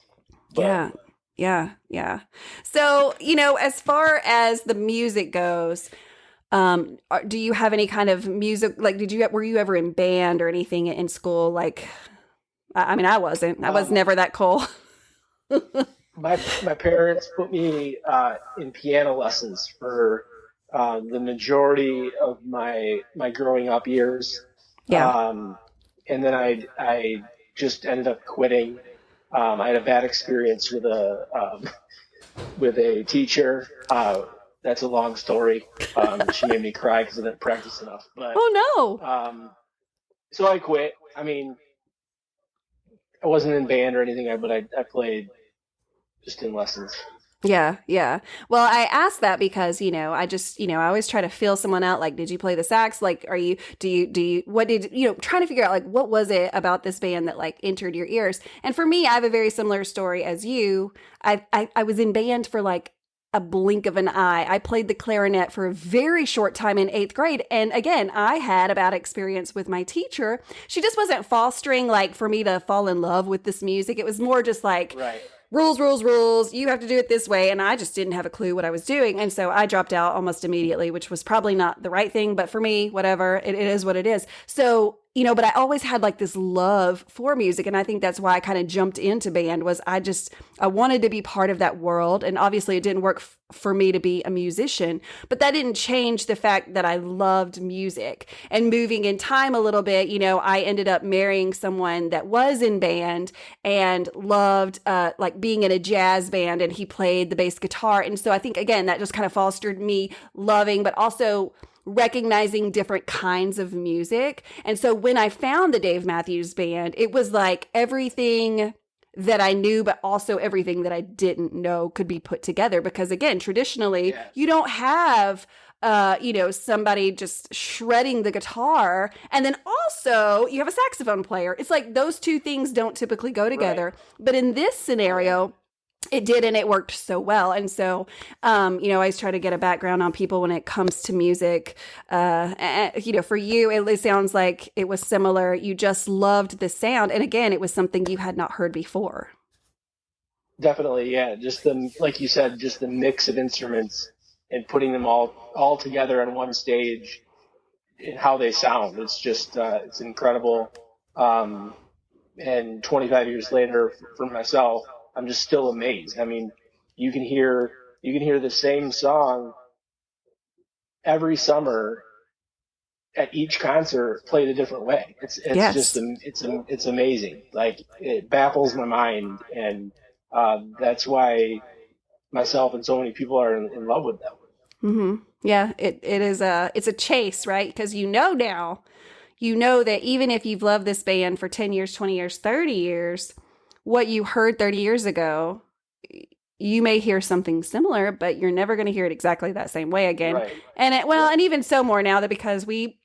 [SPEAKER 1] But, yeah. So, you know, as far as the music goes, do you have any kind of music? Like, were you ever in band or anything in school? Like, I mean, I wasn't. I was never that cool.
[SPEAKER 2] My parents put me in piano lessons for the majority of my growing up years. Yeah. And then I just ended up quitting. I had a bad experience with a teacher. That's a long story. She made me cry because I didn't practice enough. But,
[SPEAKER 1] oh no!
[SPEAKER 2] So I quit. I mean, I wasn't in band or anything, but I played just in lessons.
[SPEAKER 1] Yeah. Well, I asked that because, you know, I always try to feel someone out. Like, did you play the sax? Like, trying to figure out like, what was it about this band that like entered your ears? And for me, I have a very similar story as you. I was in band for like a blink of an eye. I played the clarinet for a very short time in 8th grade. And again, I had a bad experience with my teacher. She just wasn't fostering like for me to fall in love with this music. It was more just like, rules. You have to do it this way. And I just didn't have a clue what I was doing. And so I dropped out almost immediately, which was probably not the right thing. But for me, whatever, it is what it is. So but I always had like this love for music. And I think that's why I kind of jumped into band was I wanted to be part of that world. And obviously it didn't work for me to be a musician, but that didn't change the fact that I loved music. And moving in time a little bit, I ended up marrying someone that was in band and loved like being in a jazz band, and he played the bass guitar. And so I think, again, that just kind of fostered me loving, but also recognizing different kinds of music. And so when I found the Dave Matthews Band, it was like everything that I knew, but also everything that I didn't know could be put together. Because again, traditionally, you don't have somebody just shredding the guitar. And then also you have a saxophone player. It's like those two things don't typically go together. Right. But in this scenario, it did, and it worked so well. And so, I always try to get a background on people when it comes to music. For you, it sounds like it was similar. You just loved the sound. And again, it was something you had not heard before.
[SPEAKER 2] Definitely, yeah. Just like you said, just the mix of instruments and putting them all together on one stage and how they sound. It's just, it's incredible. And 25 years later, for myself, I'm just still amazed. I mean, you can hear the same song every summer at each concert played a different way. It's just it's amazing. Like, it baffles my mind, and that's why myself and so many people are in love with them.
[SPEAKER 1] Mm-hmm. Yeah, it's a chase, right? Because now, that even if you've loved this band for 10 years, 20 years, 30 years, what you heard 30 years ago, you may hear something similar, but you're never going to hear it exactly that same way again. Right. And even so more now that because we,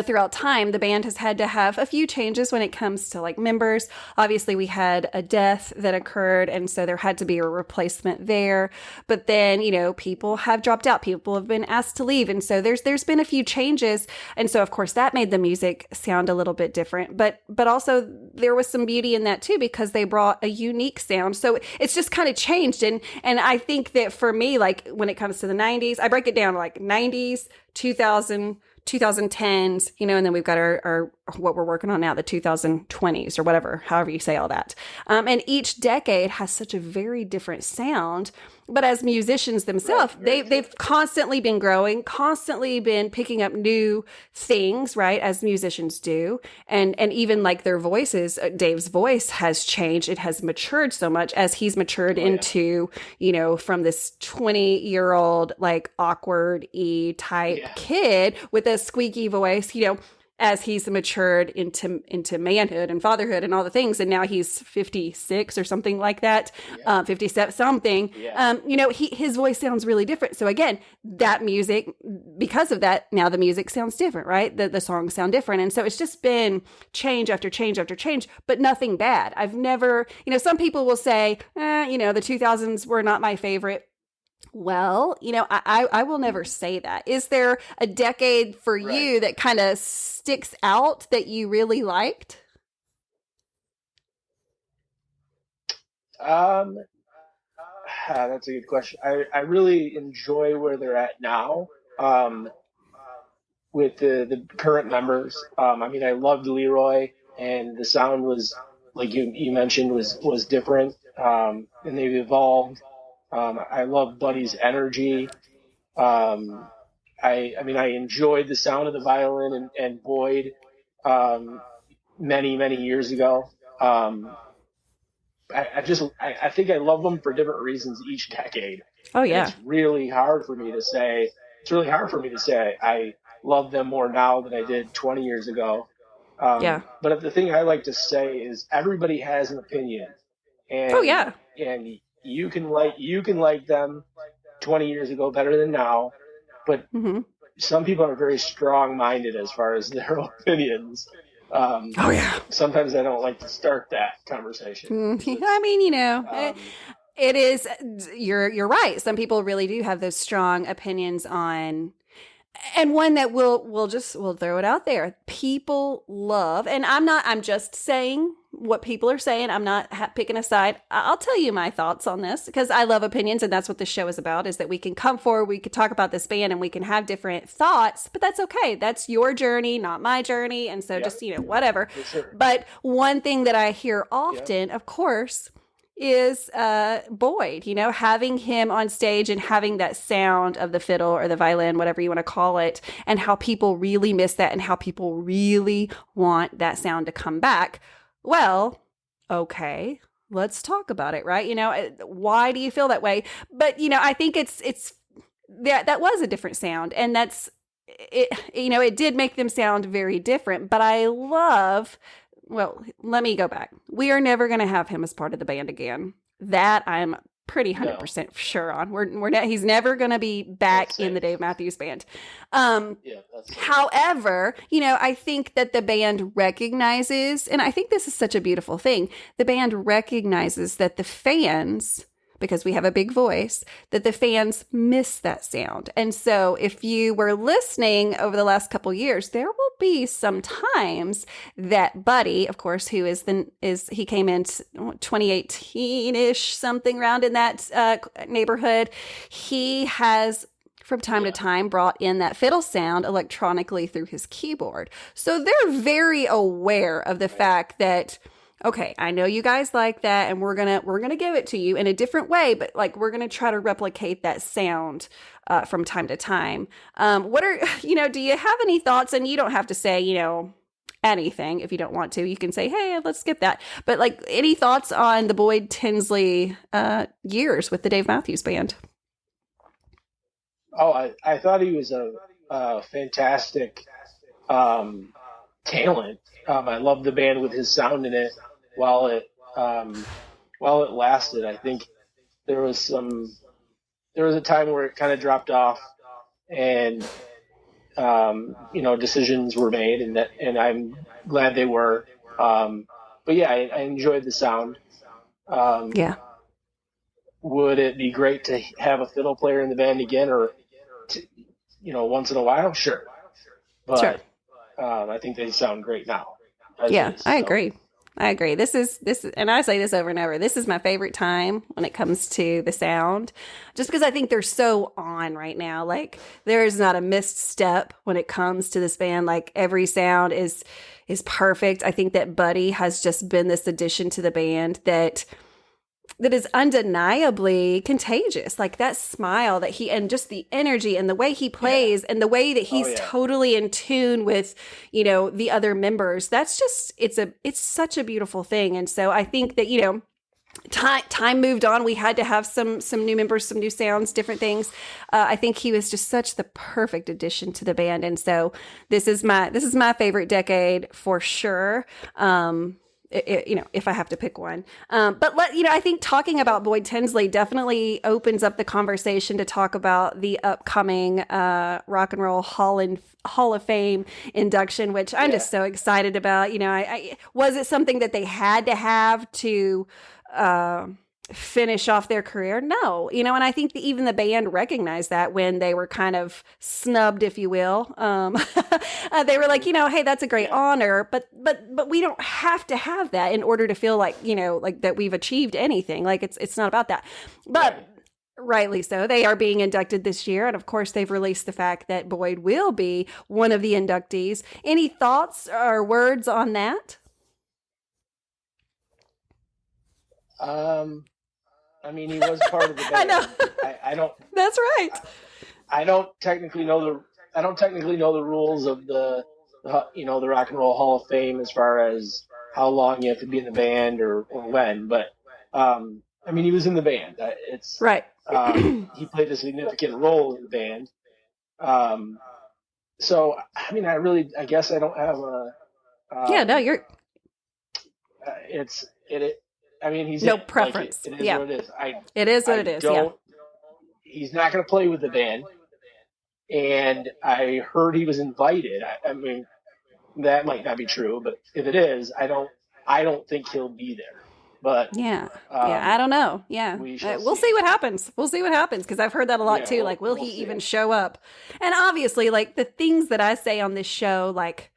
[SPEAKER 1] throughout time, the band has had to have a few changes when it comes to like members. Obviously, we had a death that occurred, and so there had to be a replacement there. But then, people have dropped out. People have been asked to leave. And so there's been a few changes. And so, of course, that made the music sound a little bit different. But also there was some beauty in that too, because they brought a unique sound. So it's just kind of changed. And I think that for me, like when it comes to the 90s, I break it down like 90s, 2000, 2010s, and then we've got our what we're working on now, the 2020s or whatever, however you say all that. And each decade has such a very different sound. But as musicians themselves, they've constantly been growing, constantly been picking up new things, right, as musicians do. And even like their voices, Dave's voice has changed. It has matured so much as he's matured into, from this 20-year-old, like awkward-y type kid with a squeaky voice, as he's matured into manhood and fatherhood and all the things. And now he's 56 or something like that, 57 something. Yeah. His voice sounds really different. So again, that music, because of that, now the music sounds different, right? The songs sound different. And so it's just been change after change after change, but nothing bad. I've never, some people will say, the 2000s were not my favorite. Well, I will never say that. Is there a decade for you that kind of sticks out that you really liked?
[SPEAKER 2] That's a good question. I really enjoy where they're at now, with the current members. I loved Leroy, and the sound was, like you mentioned, was different, and they've evolved. I love Buddy's energy. I enjoyed the sound of the violin and Boyd, many, many years ago. I think I love them for different reasons each decade.
[SPEAKER 1] Oh yeah.
[SPEAKER 2] And it's really hard for me to say I love them more now than I did 20 years ago. But the thing I like to say is everybody has an opinion. And, and you can like them 20 years ago better than now, but some people are very strong-minded as far as their opinions. Sometimes I don't like to start that conversation.
[SPEAKER 1] It is. You're right. Some people really do have those strong opinions on And one that we'll throw it out there. People love, and I'm just saying what people are saying. I'm not picking a side. I'll tell you my thoughts on this because I love opinions, and that's what this show is about, is that we can come forward, we could talk about this band, and we can have different thoughts, but that's okay. That's your journey, not my journey. And so just, whatever.
[SPEAKER 2] Sure.
[SPEAKER 1] But one thing that I hear often, of course, is Boyd, having him on stage and having that sound of the fiddle or the violin, whatever you want to call it, and how people really miss that and how people really want that sound to come back. Well, okay, let's talk about it, right? Why do you feel that way? But, I think it's that was a different sound, and that's it, it did make them sound very different, but I love. Well, let me go back. We are never going to have him as part of the band again. That I'm pretty 100% sure on. We're not, he's never going to be back in the Dave Matthews Band. However, I think that the band recognizes, and I think this is such a beautiful thing, the band recognizes that the fans, because we have a big voice, that the fans miss that sound. And so if you were listening over the last couple years, there will be some times that Buddy, of course, who he came in 2018-ish, something around in that neighborhood. He has from time to time brought in that fiddle sound electronically through his keyboard. So they're very aware of the fact that, okay, I know you guys like that, and we're gonna give it to you in a different way, but like we're gonna try to replicate that sound from time to time. What are do you have any thoughts? And you don't have to say anything if you don't want to. You can say, hey, let's skip that. But like, any thoughts on the Boyd Tinsley years with the Dave Matthews Band?
[SPEAKER 2] Oh, I thought he was a fantastic talent. I loved the band with his sound in it. While it lasted, I think there was a time where it kind of dropped off, and decisions were made, and I'm glad they were. But yeah, I enjoyed the sound. Would it be great to have a fiddle player in the band again, or once in a while? Sure, but
[SPEAKER 1] sure.
[SPEAKER 2] I think they sound great now.
[SPEAKER 1] I agree. This is, and I say this over and over, this is my favorite time when it comes to the sound, just because I think they're so on right now. Like, there is not a missed step when it comes to this band. Like, every sound is perfect. I think that Buddy has just been this addition to the band that is undeniably contagious. Like, that smile that and just the energy and the way he plays and the way that he's totally in tune with, the other members. That's just, it's such a beautiful thing. And so I think that, time moved on. We had to have some new members, some new sounds, different things. I think he was just such the perfect addition to the band. And so this is my favorite decade for sure. If I have to pick one. But I think talking about Boyd Tinsley definitely opens up the conversation to talk about the upcoming Rock and Roll Hall of Fame induction, which I'm just so excited about. Was it something that they had to have to finish off their career? No, and I think that even the band recognized that when they were kind of snubbed, if you will. They were like, hey, that's a great honor, but we don't have to have that in order to feel like, like that we've achieved anything. Like, it's not about that. But rightly so, they are being inducted this year, and of course they've released the fact that Boyd will be one of the inductees. Any thoughts or words on that?
[SPEAKER 2] He was part of the band.
[SPEAKER 1] I know.
[SPEAKER 2] I don't.
[SPEAKER 1] That's right.
[SPEAKER 2] I don't technically know the rules of the Rock and Roll Hall of Fame as far as how long you have to be in the band or when. But he was in the band. It's
[SPEAKER 1] right.
[SPEAKER 2] He played a significant role in the band. So I guess I don't have a.
[SPEAKER 1] You're.
[SPEAKER 2] He's
[SPEAKER 1] no preference.
[SPEAKER 2] It is what it is.
[SPEAKER 1] It is what it is.
[SPEAKER 2] He's not going to play with the band, and I heard he was invited. That might not be true, but if it is, I don't think he'll be there. but
[SPEAKER 1] yeah, I don't know. Yeah, we'll see what happens. We'll see what happens, because I've heard that a lot too. Like, will he even show up? And obviously, like, the things that I say on this show, like,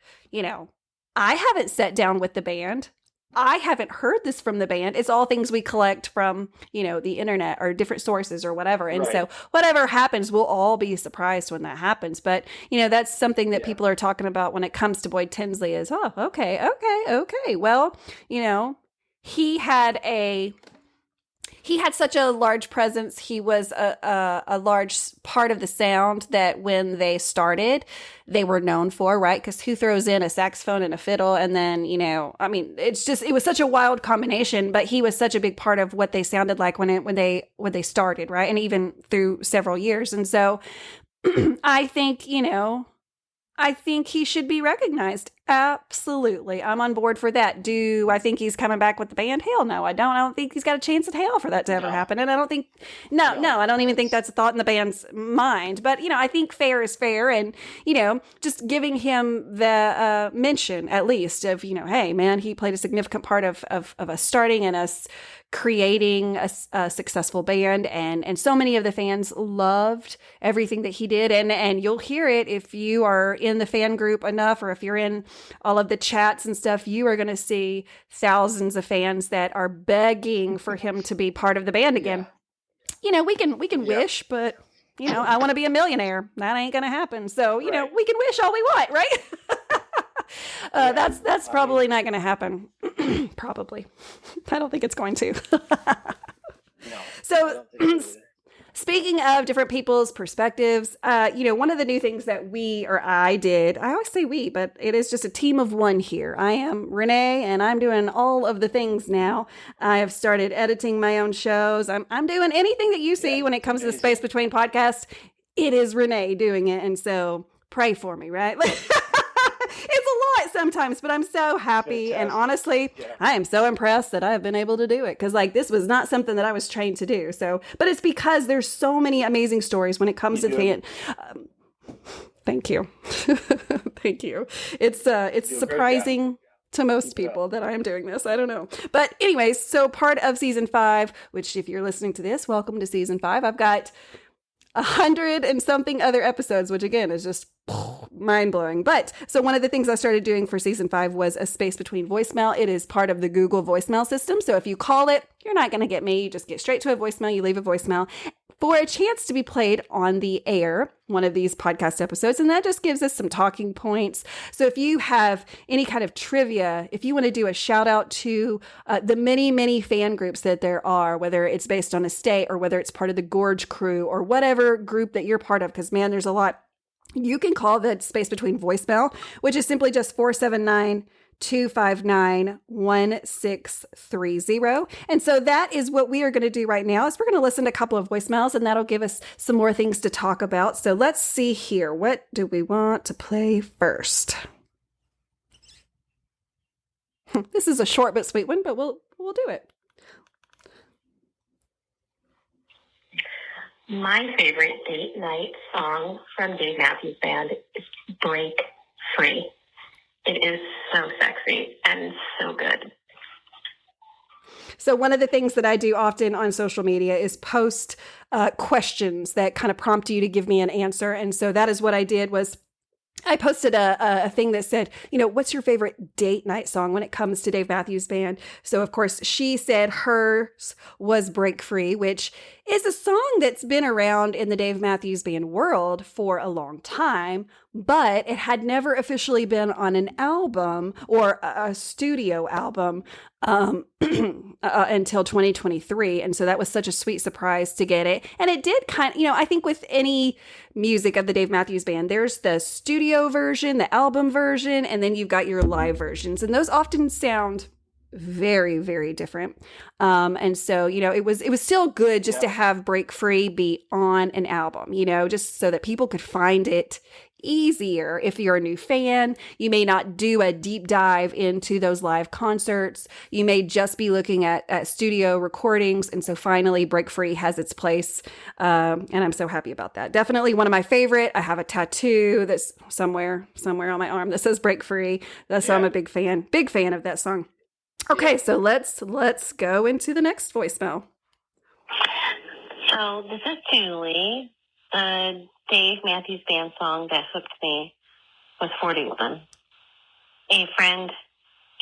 [SPEAKER 1] I haven't sat down with the band. I haven't heard this from the band. It's all things we collect from, the internet or different sources or whatever. And so whatever happens, we'll all be surprised when that happens. But, that's something that people are talking about when it comes to Boyd Tinsley is, oh, okay. Well, he had such a large presence. He was a large part of the sound that when they started, they were known for, right? Because who throws in a saxophone and a fiddle? And then, it was such a wild combination, but he was such a big part of what they sounded like when they started, right? And even through several years. And so I think he should be recognized. Absolutely. I'm on board for that. Do I think he's coming back with the band? Hell no, I don't. I don't think he's got a chance in hell for that to ever happen. And I don't think, no, I don't even think that's a thought in the band's mind. But, I think fair is fair. And, just giving him the mention, at least, of, hey, man, he played a significant part of us starting and us creating a successful band. And so many of the fans loved everything that he did. And you'll hear it if you are in the fan group enough, or if you're in all of the chats and stuff, you are going to see thousands of fans that are begging for him to be part of the band again. We can wish, but I want to be a millionaire. That ain't going to happen. So, we can wish all we want, right? That's probably not going to happen. Probably. I don't think it's going to.
[SPEAKER 2] No.
[SPEAKER 1] So, speaking of different people's perspectives, one of the new things that I did, I always say we, but it is just a team of one here. I am Renae, and I'm doing all of the things now. I have started editing my own shows. I'm doing anything that you see when it comes to the Space Between podcast. It is Renae doing it, and so pray for me, right? It's a lot sometimes, but I'm so happy. Fantastic. And honestly, I am so impressed that I've been able to do it. Cause this was not something that I was trained to do. So, but it's because there's so many amazing stories when it comes to fan. Thank you. Thank you. It's surprising to most people that I'm doing this. I don't know. But anyways, so part of season 5, which if you're listening to this, welcome to season 5. I've got 100 and something other episodes, which again is just mind-blowing. But so one of the things I started doing for season 5 was a Space Between voicemail. It is part of the Google voicemail system. So if you call it, you're not going to get me. You just get straight to a voicemail. You leave a voicemail for a chance to be played on the air, one of these podcast episodes. And that just gives us some talking points. So if you have any kind of trivia, if you want to do a shout out to the many, many fan groups that there are, whether it's based on a state or whether it's part of the Gorge crew or whatever group that you're part of, because man, there's a lot. You can call the Space Between voicemail, which is simply just 479-259-1630. And so that is what we are going to do right now is we're going to listen to a couple of voicemails, and that'll give us some more things to talk about. So let's see here. What do we want to play first? This is a short but sweet one, but we'll do it.
[SPEAKER 5] My favorite date night song from Dave Matthews Band is Break Free. It is so sexy and so good.
[SPEAKER 1] So one of the things that I do often on social media is post questions that kind of prompt you to give me an answer. And so that is what I did was I posted a thing that said, what's your favorite date night song when it comes to Dave Matthews Band? So, of course, she said hers was Break Free, which is a song that's been around in the Dave Matthews Band world for a long time, but it had never officially been on an album or a studio album until 2023. And so that was such a sweet surprise to get it. And it did kind of, I think with any music of the Dave Matthews Band, there's the studio version, the album version, and then you've got your live versions. And those often sound very, very different. And so, it was still good just to have Break Free be on an album, just so that people could find it easier. If you're a new fan, you may not do a deep dive into those live concerts. You may just be looking at studio recordings. And so finally Break Free has its place. And I'm so happy about that. Definitely one of my favorite. I have a tattoo that's somewhere on my arm that says Break Free. So I'm a big fan of that song. Okay, so let's go into the next voicemail.
[SPEAKER 5] So this is Julie. The Dave Matthews Band song that hooked me was 41. A friend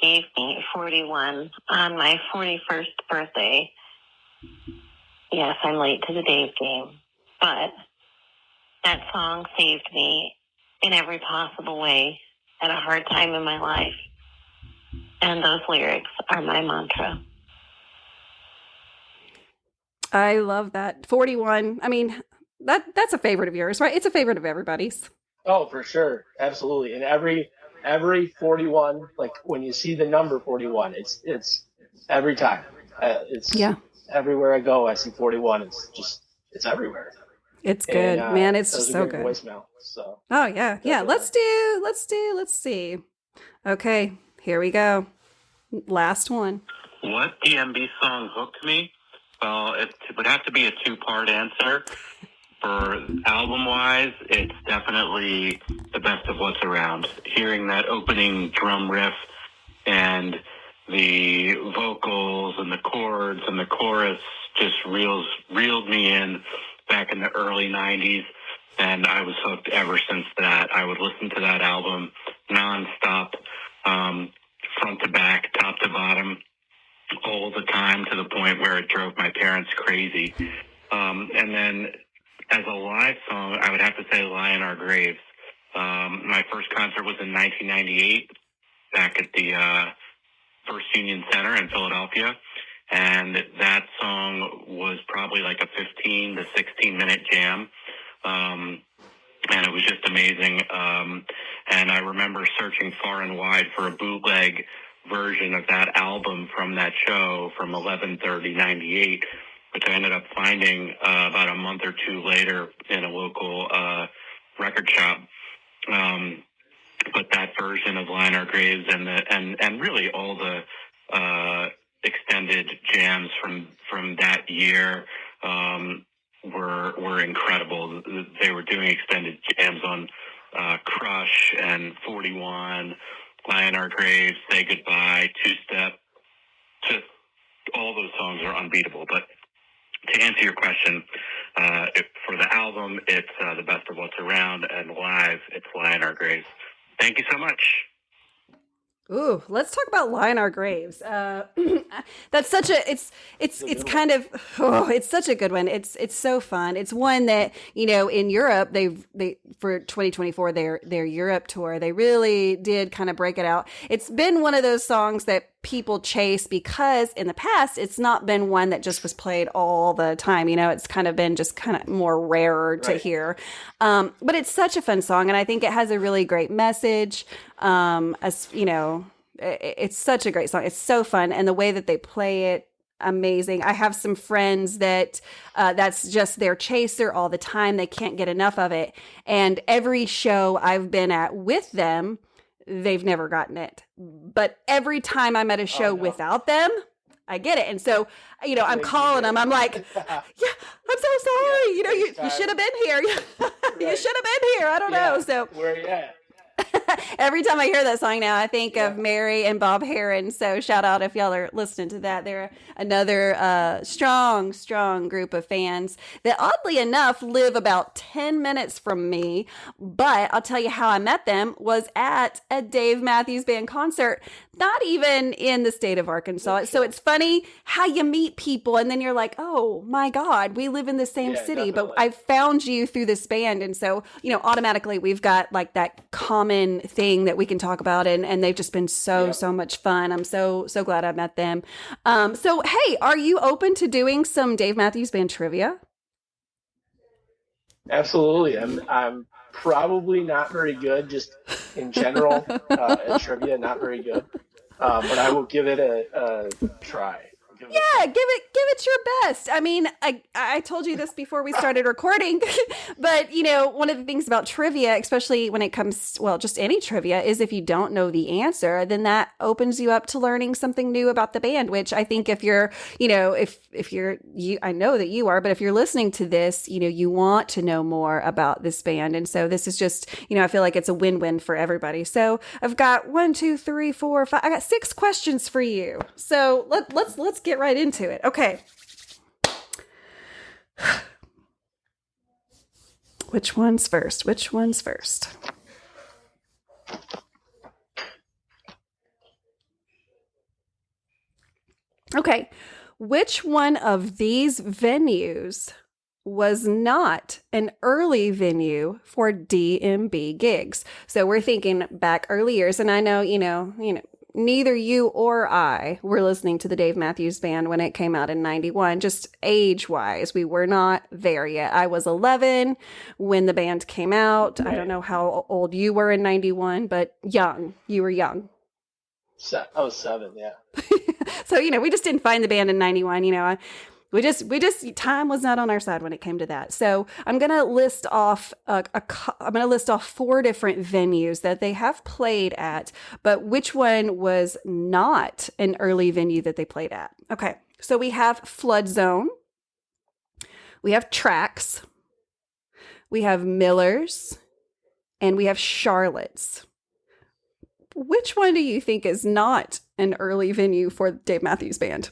[SPEAKER 5] gave me 41 on my 41st birthday. Yes, I'm late to the Dave game, but that song saved me in every possible way at a hard time in my life. And those lyrics are my mantra.
[SPEAKER 1] I love that. 41. I mean, that's a favorite of yours, right? It's a favorite of everybody's.
[SPEAKER 2] Oh, for sure. Absolutely. And every 41, like when you see the number 41, it's every time. It's everywhere I go, I see 41. It's everywhere.
[SPEAKER 1] It's good, man. It's just so good.
[SPEAKER 2] Voicemail. So.
[SPEAKER 1] Oh yeah, yeah. Let's see. Okay, here we go. Last one.
[SPEAKER 6] What DMB song hooked me? Well, it would have to be a two-part answer. For album-wise, it's definitely the best of what's around. Hearing that opening drum riff and the vocals and the chords and the chorus just reeled me in back in the early 90s, and I was hooked ever since that. I would listen to that album nonstop, front to back, top to bottom, all the time, to the point where it drove my parents crazy. And then as a live song, I would have to say Lie in Our Graves. My first concert was in 1998 back at the First Union Center in Philadelphia. And that song was probably like a 15 to 16 minute jam. And it was just amazing. And I remember searching far and wide for a bootleg version of that album from that show from 11/30/98, which I ended up finding about a month or two later in a local record shop. But that version of Lie in Our Graves and really all the extended jams from that year were incredible. They were doing extended jams on Crush and 41, Lie in Our Graves, Say Goodbye, Two Step. Just all those songs are unbeatable. But to answer your question, for the album, it's the best of what's around, and live, it's Lie in Our Graves. Thank you so much.
[SPEAKER 1] Ooh, let's talk about Lie in Our Graves. That's such a it's kind of it's such a good one. It's so fun. It's one that, you know, in Europe they for 2024 their Europe tour, they really did kind of break it out. It's been one of those songs that people chase because in the past it's not been one that just was played all the time. You know, it's kind of been just kind of more rarer to hear. But it's such a fun song, and I think it has a really great message. As you know, it's such a great song. It's so fun, and the way that they play it, amazing. I have some friends that that's just their chaser all the time. They can't get enough of it, and every show I've been at with them, they've never gotten it. But every time I'm at a show without them, I get it. And so, you know, I'm calling them. I'm like, yeah, I'm so sorry. You know, you should have been here. You should have been here. I don't know. So
[SPEAKER 2] where are you at?
[SPEAKER 1] Every time I hear that song now, I think of Mary and Bob Heron. So shout out if y'all are listening to that. They're another strong group of fans that oddly enough live about 10 minutes from me. But I'll tell you how I met them was at a Dave Matthews Band concert, not even in the state of Arkansas. So it's funny how you meet people and then you're like, oh my God, we live in the same city, but I found you through this band. And so, you know, automatically we've got like that common thing that we can talk about, and they've just been so much fun. I'm so glad I met them. So hey, are you open to doing some Dave Matthews Band trivia?
[SPEAKER 2] Absolutely. I'm probably not very good, just in general at trivia, not very good. But I will give it a try. give it
[SPEAKER 1] Yeah, give it your best. I mean, I told you this before we started recording, but one of the things about trivia, especially when it comes, well, just any trivia, is if you don't know the answer, then that opens you up to learning something new about the band, which I think if you're, if you're, I know that you are, but if you're listening to this, you want to know more about this band. And so this is just, I feel like it's a win-win for everybody. So I've got 1, 2, 3, 4, 5, I got 6 questions for you. So let's get right into it. Okay. Which one's first? Okay. Which one of these venues was not an early venue for DMB gigs? So we're thinking back early years, and I know, neither you or I were listening to the Dave Matthews Band when it came out in 91, just age-wise. We were not there yet. I was 11 when the band came out. Right. I don't know how old you were in 91, but young. You were young.
[SPEAKER 2] I was 7, yeah.
[SPEAKER 1] So, we just didn't find the band in 91, We just time was not on our side when it came to that. So I'm going to list off 4 different venues that they have played at, but which one was not an early venue that they played at? Okay. So we have Flood Zone. We have Trax. We have Miller's, and we have Charlotte's. Which one do you think is not an early venue for Dave Matthews Band?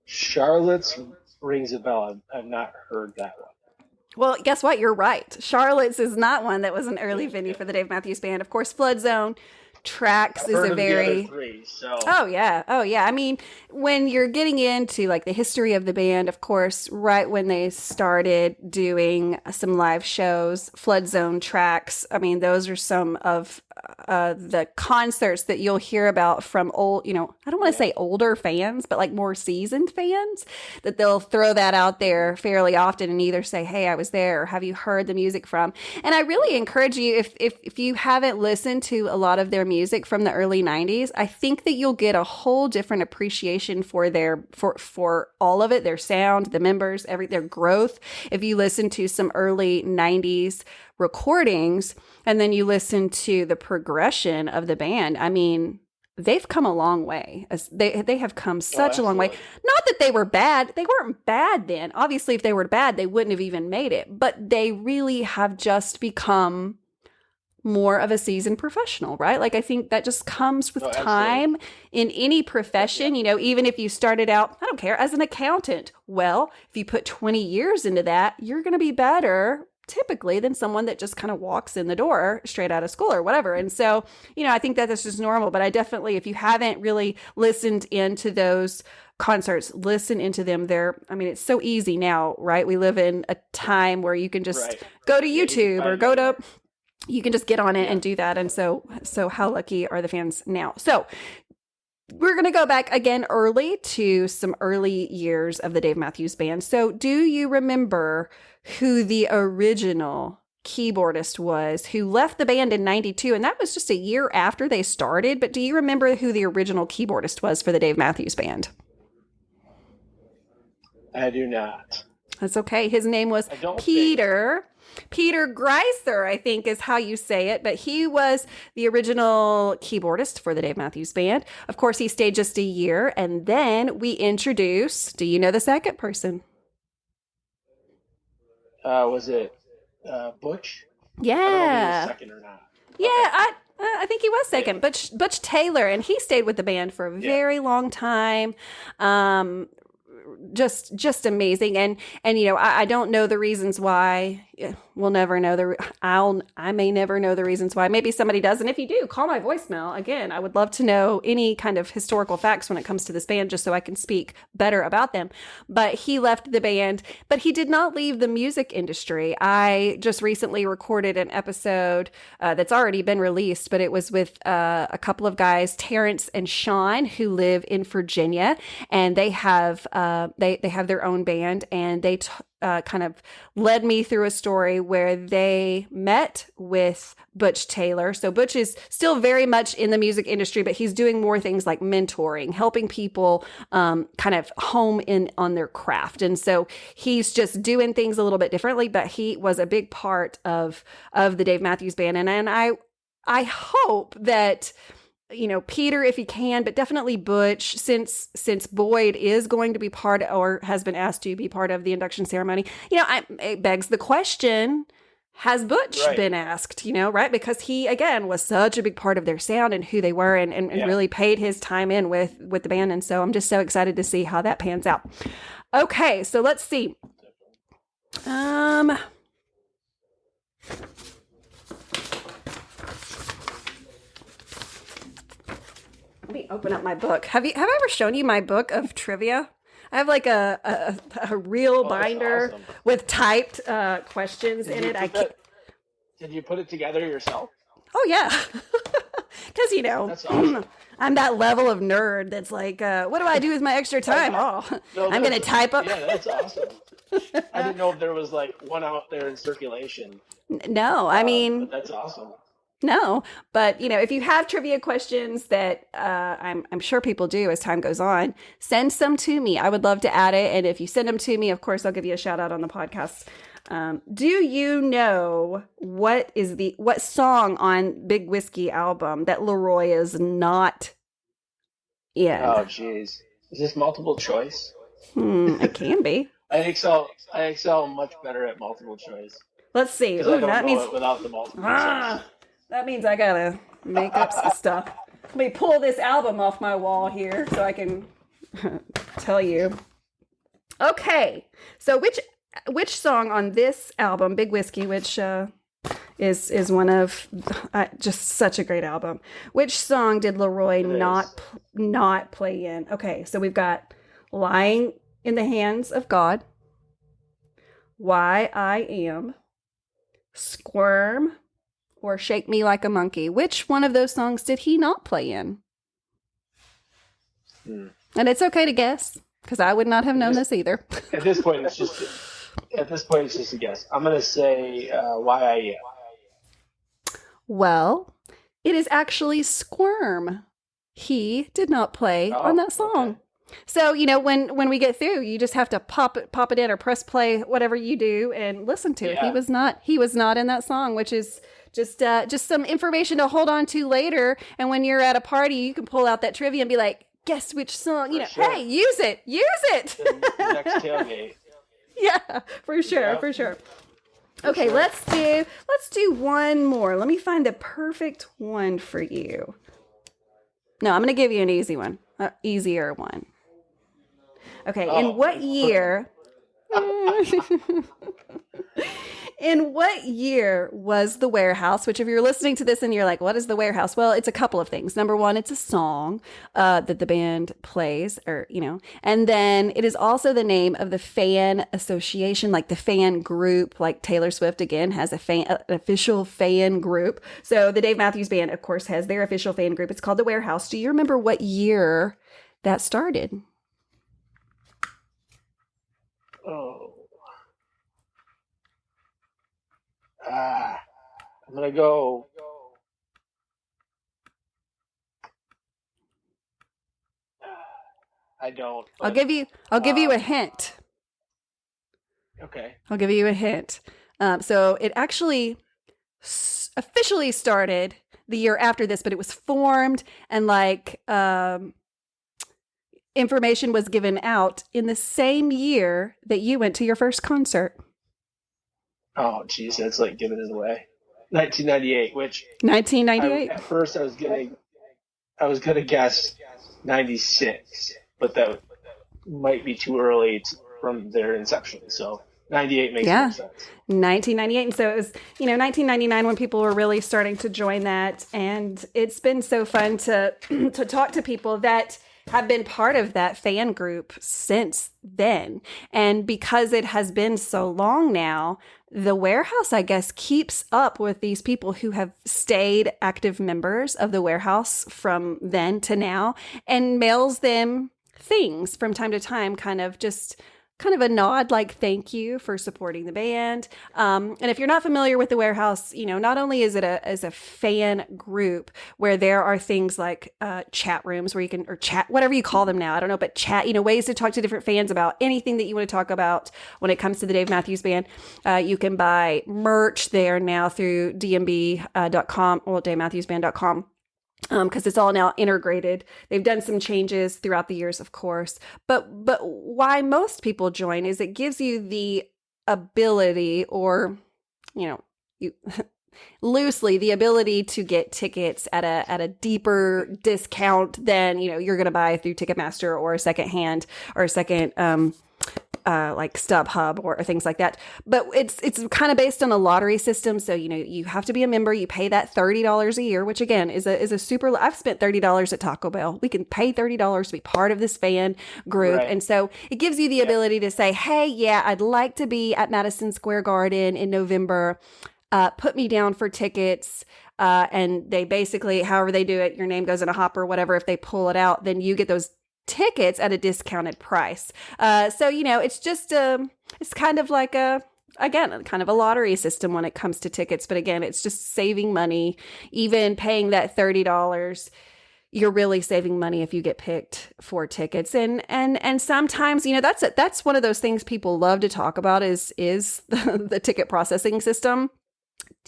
[SPEAKER 2] Charlotte's rings a bell. I've not heard that one.
[SPEAKER 1] Well, guess what? You're right. Charlotte's is not one that was an early venue for the Dave Matthews Band. Of course, Flood Zone, Trax is a very...
[SPEAKER 2] The other 3, so...
[SPEAKER 1] Oh, yeah. I mean, when you're getting into like the history of the band, of course, right when they started doing some live shows, Flood Zone, Trax, I mean, those are some of the concerts that you'll hear about from old, I don't want to say older fans, but like more seasoned fans, that they'll throw that out there fairly often and either say, hey, I was there, or have you heard the music from? And I really encourage you, if you haven't listened to a lot of their music from the early 90s, I think that you'll get a whole different appreciation for for all of it, their sound, the members, their growth. If you listen to some early 90s recordings and then you listen to the progression of the band, I mean, they've come a long way. They have come such a long way. Not that they were bad. They weren't bad then. Obviously, if they were bad, they wouldn't have even made it. But they really have just become more of a seasoned professional, right? Like, I think that just comes with time in any profession. Even if you started out, I don't care, as an accountant. Well, if you put 20 years into that, you're going to be better typically than someone that just kind of walks in the door straight out of school or whatever. And so, I think that that's just normal, but I definitely, if you haven't really listened into those concerts, listen into them. It's so easy now, right? We live in a time where you can just go to YouTube or you can just get on it and do that. And so how lucky are the fans now? So we're going to go back again early to some early years of the Dave Matthews Band. So do you remember who the original keyboardist was who left the band in 92? And that was just a year after they started. But do you remember who the original keyboardist was for the Dave Matthews Band?
[SPEAKER 2] I do not.
[SPEAKER 1] That's okay. His name was Peter. Peter Greiser, I think is how you say it, but he was the original keyboardist for the Dave Matthews Band. Of course, he stayed just a year, and then we introduce, do you know the second person?
[SPEAKER 2] Was it Butch?
[SPEAKER 1] Yeah.
[SPEAKER 2] I don't know if he was second or not.
[SPEAKER 1] Yeah, okay. I think he was second, Butch Taylor, and he stayed with the band for a very long time. Just amazing. And I don't know the reasons why. We'll never know I may never know the reasons why. Maybe somebody does. And if you do, call my voicemail. Again, I would love to know any kind of historical facts when it comes to this band, just so I can speak better about them. But he left the band, but he did not leave the music industry. I just recently recorded an episode that's already been released, but it was with a couple of guys, Terrence and Sean, who live in Virginia, and they have they have their own band, and they kind of led me through a story where they met with Butch Taylor. So Butch is still very much in the music industry, but he's doing more things like mentoring, helping people kind of home in on their craft. And so he's just doing things a little bit differently, but he was a big part of the Dave Matthews Band. And I hope that, you know, Peter, if he can, but definitely Butch, since Boyd is going to be part or has been asked to be part of the induction ceremony, you know, it begs the question, has Butch been asked, you know, right? Because he, again, was such a big part of their sound and who they were and really paid his time in with the band. And so I'm just so excited to see how that pans out. Okay, so let's see. Let me open up my book. Have I ever shown you my book of trivia? I have like a real binder with typed questions in it.
[SPEAKER 2] Did you put it together yourself?
[SPEAKER 1] Oh yeah, because you know
[SPEAKER 2] that's awesome.
[SPEAKER 1] I'm that level of nerd that's like, what do I do with my extra time? I'm gonna type up.
[SPEAKER 2] Yeah, that's awesome. I didn't know if there was like one out there in circulation.
[SPEAKER 1] No, I mean
[SPEAKER 2] that's awesome.
[SPEAKER 1] No, but you know, if you have trivia questions that I'm sure people do as time goes on, send some to me. I would love to add it, and if you send them to me, of course, I'll give you a shout out on the podcast. Do you know what song on Big Whiskey album that Leroy is not in?
[SPEAKER 2] Oh, jeez, is this multiple choice?
[SPEAKER 1] It can be.
[SPEAKER 2] I excel much better at multiple choice.
[SPEAKER 1] Let's see.
[SPEAKER 2] Ooh, that means without the multiple choice.
[SPEAKER 1] That means I gotta make up some stuff. Let me pull this album off my wall here so I can tell you. Okay, so which song on this album, Big Whiskey, which is one of just such a great album. Which song did Leroy not play in? Okay, so we've got "Lying in the Hands of God," "Why I Am," "Squirm," or "Shake Me Like a Monkey." Which one of those songs did he not play in? And it's okay to guess, because I would not have known this either.
[SPEAKER 2] At this point, it's just a guess. I'm going to say "Why I Am."
[SPEAKER 1] Well, it is actually "Squirm." He did not play on that song. Okay. So, you know, when we get through, you just have to pop it in or press play, whatever you do, and listen to it. He was not in that song, which is just some information to hold on to later. And when you're at a party, you can pull out that trivia and be like, guess which song, hey, use it.
[SPEAKER 2] The next tailgate.
[SPEAKER 1] Yeah, for sure. Okay, let's do one more. Let me find the perfect one for you. No, I'm going to give you an easy one, easier one. Okay, in what year? In what year was The Warehouse? Which, if you're listening to this and you're like, what is The Warehouse? Well, it's a couple of things. Number one, it's a song that the band plays, or, you know, and then it is also the name of the fan association, like the fan group, like Taylor Swift, again, has an official fan group. So the Dave Matthews Band, of course, has their official fan group. It's called The Warehouse. Do you remember what year that started?
[SPEAKER 2] I'm gonna go. I don't. But,
[SPEAKER 1] I'll give you a hint.
[SPEAKER 2] Okay.
[SPEAKER 1] I'll give you a hint. So it actually officially started the year after this, but it was formed and information was given out in the same year that you went to your first concert.
[SPEAKER 2] Oh, geez, that's like giving it away. 1998, which
[SPEAKER 1] 1998.
[SPEAKER 2] At first, I was gonna guess 96, but that might be too early from their inception. So 98 makes more sense.
[SPEAKER 1] 1998, and so it was 1999 when people were really starting to join that, and it's been so fun to to talk to people that have been part of that fan group since then. And because it has been so long now, the Warehouse, I guess, keeps up with these people who have stayed active members of the Warehouse from then to now and mails them things from time to time, kind of a nod, like thank you for supporting the band. And if you're not familiar with the Warehouse, not only is it as a fan group where there are things like chat rooms where you can, or chat, whatever you call them now, I don't know, but chat, ways to talk to different fans about anything that you want to talk about when it comes to the Dave Matthews Band. You can buy merch there now through dmb.com, well, davematthewsband.com. Because it's all now integrated. They've done some changes throughout the years, of course. But why most people join is it gives you the ability, or you loosely, the ability to get tickets at a deeper discount than you're going to buy through Ticketmaster or a secondhand or a second like StubHub or things like that. But it's kind of based on a lottery system. So, you have to be a member. You pay that $30 a year, which again is a super, I've spent $30 at Taco Bell. We can pay $30 to be part of this fan group. Right. And so it gives you the ability to say, hey, yeah, I'd like to be at Madison Square Garden in November. Put me down for tickets. And they basically, however they do it, your name goes in a hopper, whatever. If they pull it out, then you get those tickets at a discounted price. So, it's just, it's kind of like kind of a lottery system when it comes to tickets. But again, it's just saving money. Even paying that $30, you're really saving money if you get picked for tickets. And sometimes, that's one of those things people love to talk about is the ticket processing system.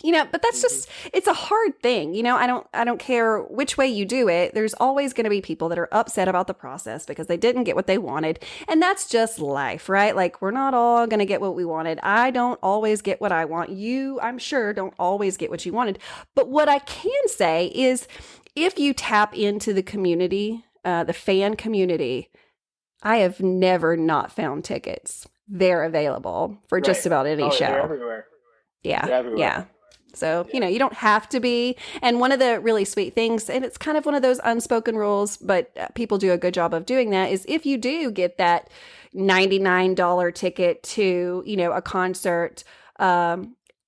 [SPEAKER 1] But that's just, it's a hard thing. I don't care which way you do it. There's always going to be people that are upset about the process because they didn't get what they wanted. And that's just life, right? Like, we're not all going to get what we wanted. I don't always get what I want. You, I'm sure, don't always get what you wanted. But what I can say is if you tap into the community, the fan community, I have never not found tickets. They're available for just about any show.
[SPEAKER 2] They're everywhere.
[SPEAKER 1] Yeah.
[SPEAKER 2] They're everywhere.
[SPEAKER 1] Yeah. So, you don't have to be. And one of the really sweet things, and it's kind of one of those unspoken rules, but people do a good job of doing that, is if you do get that $99 ticket to, a concert,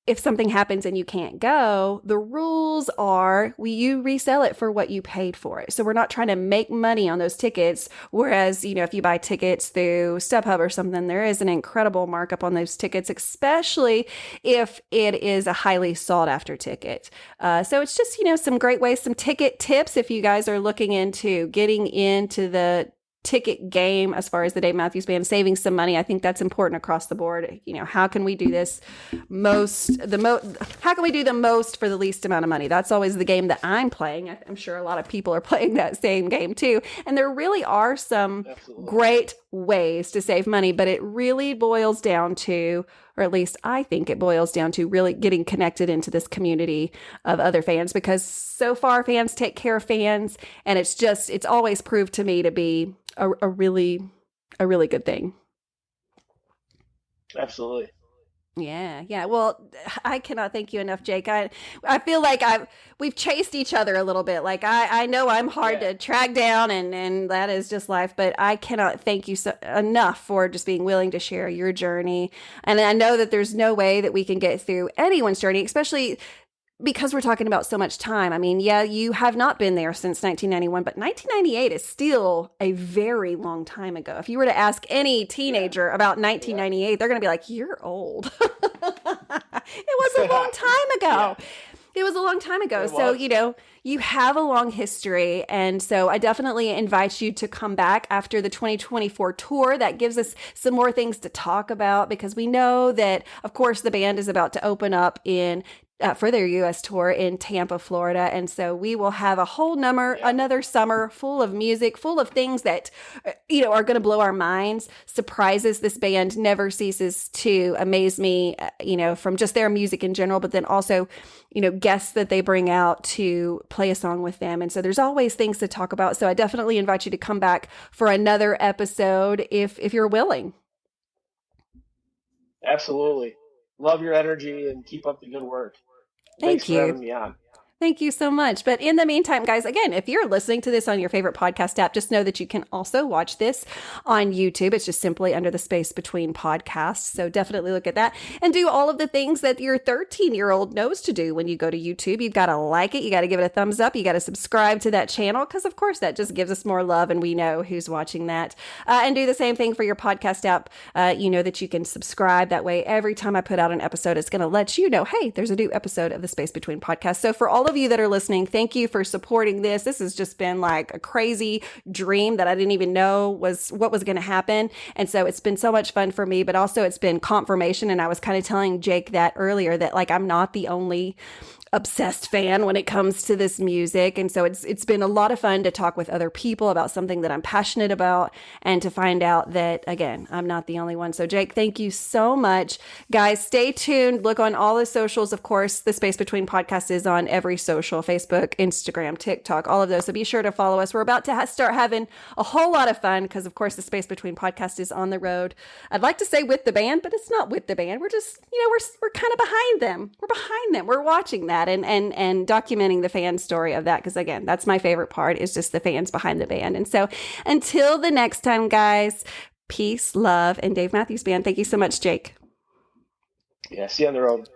[SPEAKER 1] if something happens and you can't go, the rules are you resell it for what you paid for it. So we're not trying to make money on those tickets. Whereas, if you buy tickets through StubHub or something, there is an incredible markup on those tickets, especially if it is a highly sought after ticket. So it's just, some great ways, some ticket tips if you guys are looking into getting into the ticket game as far as the Dave Matthews Band, saving some money. I think that's important across the board. How can we do this how can we do the most for the least amount of money? That's always the game that I'm playing. I'm sure a lot of people are playing that same game too. And there really are some great ways to save money, but it really boils down to, or at least I think it boils down to, really getting connected into this community of other fans, because so far fans take care of fans, and it's always proved to me to be a really good thing.
[SPEAKER 2] Absolutely.
[SPEAKER 1] Yeah. Well, I cannot thank you enough, Jake. I feel like we've chased each other a little bit. Like I know I'm hard to track down, and that is just life, but I cannot thank you enough for just being willing to share your journey. And I know that there's no way that we can get through anyone's journey, especially because we're talking about so much time. I mean, yeah, you have not been there since 1991, but 1998 is still a very long time ago. If you were to ask any teenager about 1998, they're going to be like, you're old. It was a long time ago. It was a long time ago. So, you have a long history. And so I definitely invite you to come back after the 2024 tour. That gives us some more things to talk about, because we know that, of course, the band is about to open up for their U.S. tour in Tampa, Florida. And so we will have another summer full of music, full of things that, are going to blow our minds, surprises. This band never ceases to amaze me, from just their music in general, but then also, guests that they bring out to play a song with them. And so there's always things to talk about. So I definitely invite you to come back for another episode if you're willing.
[SPEAKER 2] Absolutely. Love your energy and keep up the good work.
[SPEAKER 1] Thank
[SPEAKER 2] Thanks
[SPEAKER 1] you.
[SPEAKER 2] for having me on.
[SPEAKER 1] Thank you so much. But in the meantime, guys, again, if you're listening to this on your favorite podcast app, just know that you can also watch this on YouTube. It's just simply under the Space Between Podcasts. So definitely look at that and do all of the things that your 13-year-old knows to do when you go to YouTube. You've got to like it. You got to give it a thumbs up. You got to subscribe to that channel because, of course, that just gives us more love and we know who's watching that. And do the same thing for your podcast app. You know that you can subscribe. That way, every time I put out an episode, it's going to let you know, hey, there's a new episode of the Space Between Podcast. So for all of you that are listening, thank you for supporting this. This has just been like a crazy dream that I didn't even know was what was going to happen. And so it's been so much fun for me, but also it's been confirmation. And I was kind of telling Jake that earlier that like I'm not the only obsessed fan when it comes to this music. And so it's been a lot of fun to talk with other people about something that I'm passionate about and to find out that, again, I'm not the only one. So Jake, thank you so much. Guys, stay tuned. Look on all the socials. Of course, the Space Between Podcast is on every social, Facebook, Instagram, TikTok, all of those. So be sure to follow us. We're about to start having a whole lot of fun because, of course, the Space Between Podcast is on the road. I'd like to say with the band, but it's not with the band. We're just, we're kind of behind them. We're behind them. We're watching that. And documenting the fan story of that. Because again, that's my favorite part is just the fans behind the band. And so until the next time, guys, peace, love, and Dave Matthews Band. Thank you so much, Jake.
[SPEAKER 2] Yeah, see you on the road.